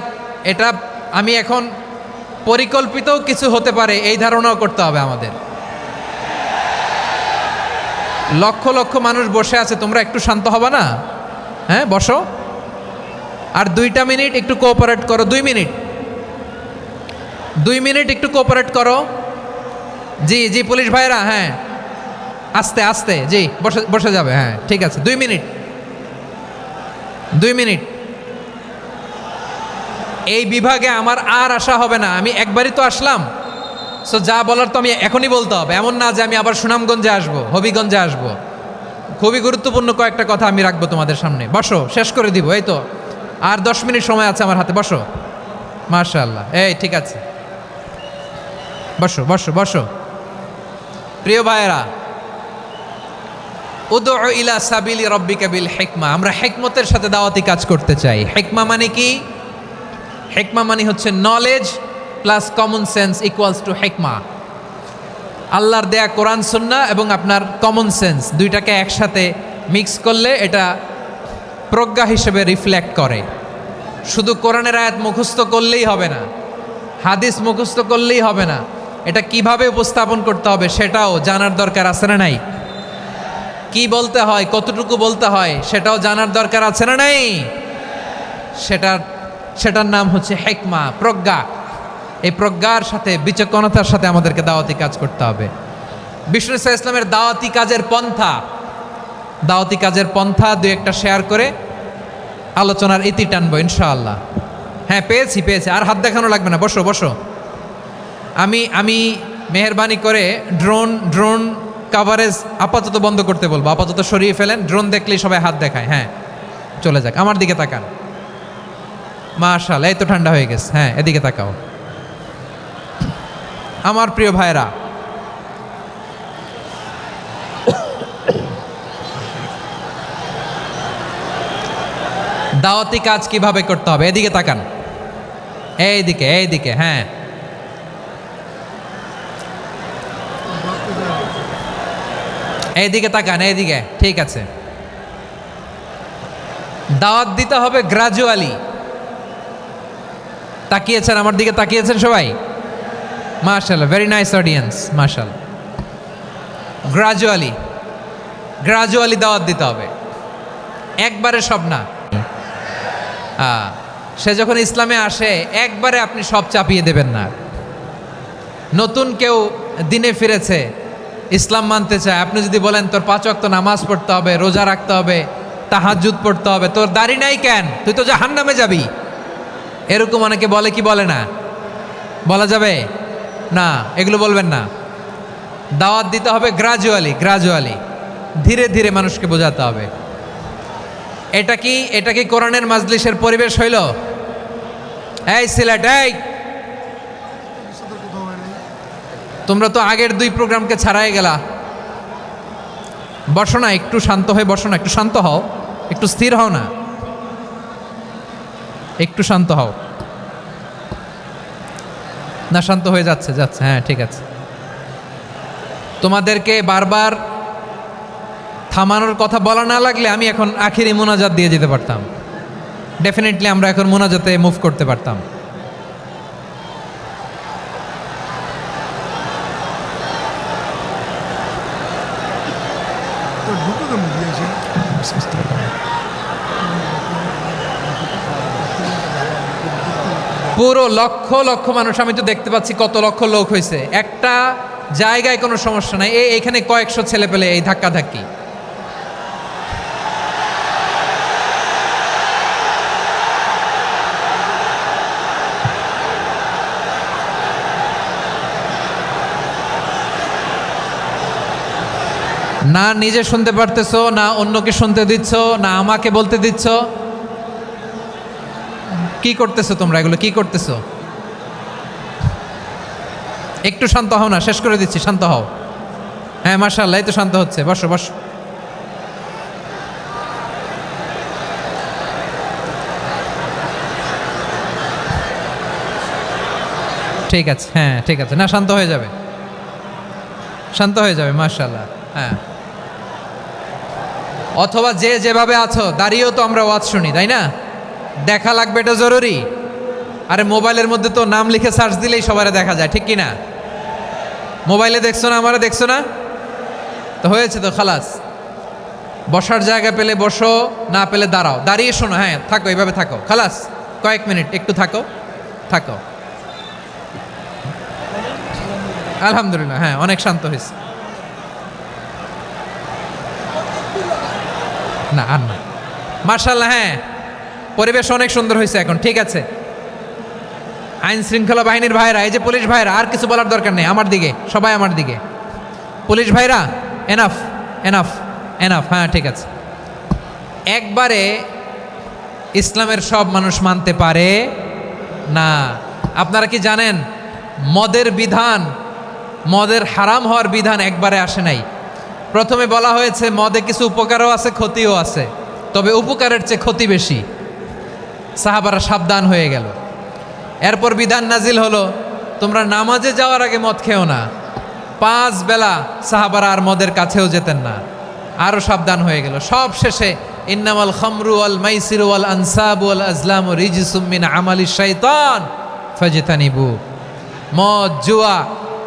এটা আমি এখন পরিকল্পিত কিছু হতে পারে এই ধারণাও করতে হবে আমাদের। লক্ষ লক্ষ মানুষ বসে আছে, তোমরা একটু শান্ত হবা না? হ্যাঁ, বসো। আর 2টা মিনিট একটু কোঅপারেট করো। 2 মিনিট, 2 মিনিট একটু কোঅপারেট করো। জি জি পুলিশ ভাইরা, হ্যাঁ আস্তে আস্তে, জি বসে বসে যাবে। হ্যাঁ ঠিক আছে, 2 মিনিট, 2 মিনিট। এই বিভাগে আমার আর আসা হবে না, আমি একবারই তো আসলাম। সো যা বলার তো আমি এখনই বলতে হবে, এমন না যে আমি আবার সুনামগঞ্জে আসবো, হবিগঞ্জে আসবো। খুবই গুরুত্বপূর্ণ কয়েকটা কথা আমি রাখবো তোমাদের সামনে। বসো, শেষ করে দিব। এই তো আর 10 মিনিট সময় আছে আমার হাতে। বসো, মাশাআল্লাহ। এই ঠিক আছে, বসো বসো বসো। প্রিয় ভাইয়েরা, উদউ ইলা সাবিলি রাব্বিকা বিল হিকমা, আমরা হিকমতের সাথে দাওয়াতি কাজ করতে চাই। হিকমা মানে কি? হিকমা মানে হচ্ছে knowledge plus common sense equals to হিকমা। আল্লাহর দেয়া কোরআন সুন্নাহ এবং আপনার কমন সেন্স, দুইটাকে একসাথে মিক্স করলে এটা প্রজ্ঞা হিসেবে রিফ্লেক্ট করে। শুধু কোরআনের আয়াত মুখস্থ করলেই হবে না, হাদিস মুখস্থ করলেই হবে না, এটা কিভাবে উপস্থাপন করতে হবে সেটাও জানার দরকার আছে না নাই? কি বলতে হয়, কতটুকু বলতে হয় সেটাও জানার দরকার আছে না নাই? সেটার নাম হচ্ছে হিকমা, প্রজ্ঞা। এই প্রজ্ঞার সাথে, বিচক্ষণতার সাথে আমাদেরকে দাওয়াতি কাজ করতে হবে। বিষ্ণু ইসা ইসলামের দাওয়াতি কাজের পন্থা 2-1টা শেয়ার করে আলোচনার ইতি টানবো ইনশাআল্লাহ। হ্যাঁ পেয়েছি, আর হাত দেখানো লাগবে না। বসো বসো। আমি মেহেরবানি করে ড্রোন কাভারেজ আপাতত বন্ধ করতে বলবো, আপাতত সরিয়ে ফেলেন। ড্রোন দেখলেই সবাই হাত দেখায়। হ্যাঁ চলে যাক, আমার দিকে তাকান। মাশাআল্লাহ, এই তো ঠান্ডা হয়ে গেছে। হ্যাঁ এদিকে তাকাও। আমার প্রিয় ভাইরা, দাওয়াতি কাজ কিভাবে করতে হবে এদিকে তাকান। এইদিকে, হ্যাঁ এইদিকে তাকান, এইদিকে। ঠিক আছে, দাওয়াত দিতে হবে গ্রাজুয়ালি। তাকিয়েছেন আমার দিকে, তাকিয়েছেন সবাই? মাশাআল্লাহ, ভেরি নাইস অডিয়েন্স, মাশাআল্লাহ। গ্রাজুয়ালি দাওয়াত দিতে হবে, একবারে সব না। সে যখন ইসলামে আসে একবারে আপনি সব চাপিয়ে দেবেন না। নতুন কেউ দিনে ফিরেছে, ইসলাম মানতে চায়, আপনি যদি বলেন তোর 5 ওয়াক্ত নামাজ পড়তে হবে, রোজা রাখতে হবে, তাহাজ্জুদ পড়তে হবে, তোর দাড়ি নাই কেন, তুই তো জাহান্নামে যাবি। এরকম অনেকে বলে কি বলে না? বলা যাবে না, এগুলো বলবেন না। দাওয়াত দিতে হবে গ্রাজুয়ালি, ধীরে ধীরে মানুষকে বোঝাতে হবে। এটা কি কোরআনের মাজলিসের পরিবেশ হইল? এই সিলেট, এই তোমরা তো আগের 2 প্রোগ্রামকে ছাড়াই গেলা। বসো না, একটু শান্ত হয়ে বসো না, একটু শান্ত হও, একটু স্থির হও না, একটু শান্ত হও না। শান্ত হয়ে যাচ্ছে, হ্যাঁ ঠিক আছে। তোমাদেরকে বারবার থামানোর কথা বলা না লাগলে আমি এখন আখিরি মোনাজাত দিয়ে যেতে পারতাম। ডেফিনেটলি আমরা এখন মোনাজাতে মুভ করতে পারতাম। পুরো লক্ষ লক্ষ মানুষ, আমি তো দেখতে পাচ্ছি কত লক্ষ লোক হয়েছে। একটা জায়গায় কোনো সমস্যা নাই, এইখানে কয়েকশো ছেলে পেলে এই ধাক্কাধাক্কি। না নিজে শুনতে পারতেছো, না অন্যকে শুনতে দিচ্ছ, না আমাকে বলতে দিচ্ছ। কি করতেছো তোমরা? এগুলো কি করতেছো? একটু শান্ত হও না, শেষ করে দিচ্ছি, শান্ত হও। হ্যাঁ মাশাআল্লাহ, এই তো শান্ত হচ্ছে। বসো বসো। ঠিক আছে, হ্যাঁ ঠিক আছে, না শান্ত হয়ে যাবে, শান্ত হয়ে যাবে, মাশাআল্লাহ। হ্যাঁ, অথবা যে যেভাবে আছো দাঁড়িয়েও তো আমরা ওয়াজ শুনি, তাই না? দেখা লাগবে, এটা জরুরি। আরে মোবাইলের মধ্যে তো নাম লিখে সার্চ দিলেই সবারে দেখা যায়, ঠিক কি না? মোবাইলে দেখছো না, আমারে দেখছো না, তো হয়েছে তো, খালাস। বসার জায়গা পেলে বসো, না পেলে দাঁড়াও, দাঁড়িয়ে শোনো। হ্যাঁ থাকো, এইভাবে থাকো, খালাস। কয়েক মিনিট একটু থাকো। আলহামদুলিল্লাহ, হ্যাঁ অনেক শান্ত হয়েছে। না আর না, মাশাআল্লাহ, হ্যাঁ পরিবেশ অনেক সুন্দর হয়েছে এখন, ঠিক আছে। আইন শৃঙ্খলা বাহিনীর ভাইরা, এই যে পুলিশ ভাইরা, আর কিছু বলার দরকার নেই, আমার দিকে সবাই, আমার দিকে। পুলিশ ভাইরা, এনাফ এনাফ এনাফ, হ্যাঁ ঠিক আছে। একবারে ইসলামের সব মানুষ মানতে পারে না। আপনারা কি জানেন মদের বিধান, মদের হারাম হওয়ার বিধান একবারে আসে নাই। প্রথমে বলা হয়েছে মদে কিছু উপকারও আছে, ক্ষতিও আছে, তবে উপকারের চেয়ে ক্ষতি বেশি। সাহাবারা সাবধান হয়ে গেল। এরপর বিধান নাজিল হলো, তোমরা নামাজে যাওয়ার আগে মদ খেও না। 5 বেলা সাহাবারা আর মদের কাছেও যেতেন না, আরও সাবধান হয়ে গেল। সব শেষে ইন্নামাল খামরু ওয়াল মাইসিরু ওয়াল আনসাবু ওয়াল আজলামু রিজসুম মিন আমালিশ শাইতান ফাজতানিবু। মদ, জুয়া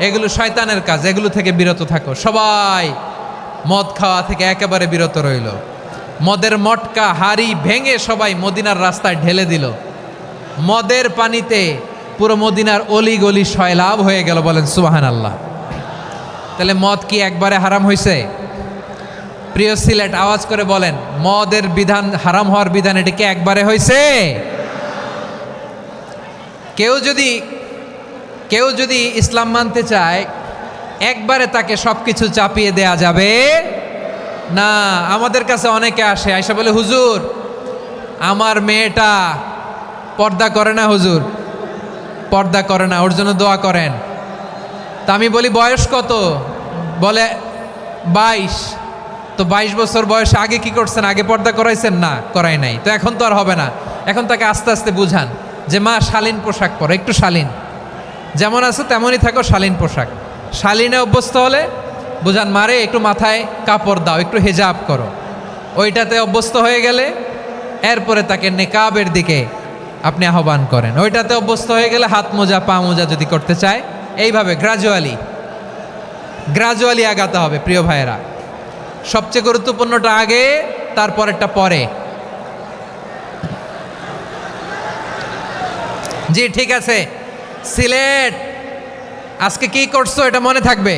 এগুলো শয়তানের কাজ, এগুলো থেকে বিরত থাকো। সবাই মদ খাওয়া থেকে একেবারে বিরত রইল। মদের মটকা হাড়ি ভেঙে সবাই মদিনার রাস্তায় ঢেলে দিল। মদের পানিতে পুরো মদিনার অলি গলি সয়লাভ হয়ে গেল। বলেন সুবহানাল্লাহ। তাহলে মদ কি একবারে হারাম হয়েছে? প্রিয় সিলেট, আওয়াজ করে বলেন, মদের বিধান, হারাম হওয়ার বিধান, এটা কি একবারে হয়েছে? কেউ যদি ইসলাম মানতে চায়, একবারে তাকে সবকিছু চাপিয়ে দেয়া যাবে না। আমাদের কাছে অনেকে আসে, আয়সা বলে, হুজুর আমার মেয়েটা পর্দা করে না, হুজুর পর্দা করে না, ওর জন্য দোয়া করেন। তা আমি বলি বয়স কত? বলে 22। তো 22 বছর বয়সে আগে কি করছেন? আগে পর্দা করাইছেন? না, করাই নাই। তো এখন তো আর হবে না। এখন তাকে আস্তে আস্তে বুঝান যে মা শালীন পোশাক পরো, একটু শালীন, যেমন আছে তেমনই থাকো, শালীন পোশাক। শালীনে অভ্যস্ত হলে বুঝান, মারে একটু মাথায় কাপড় দাও, একটু হেজাব করো। ওইটাতে অভ্যস্ত হয়ে গেলে এরপরে তাকে নেকাবের দিকে আপনি আহ্বান করেন। ওইটাতে অভ্যস্ত হয়ে গেলে হাত মোজা, পা মোজা যদি করতে চায়, এইভাবে গ্রাজুয়ালি আগাতে হবে। প্রিয় ভাইয়েরা, সবচেয়ে গুরুত্বপূর্ণটা আগে, তারপরেরটা পরে। জি ঠিক আছে। সিলেট আজকে কি করছো এটা মনে থাকবে।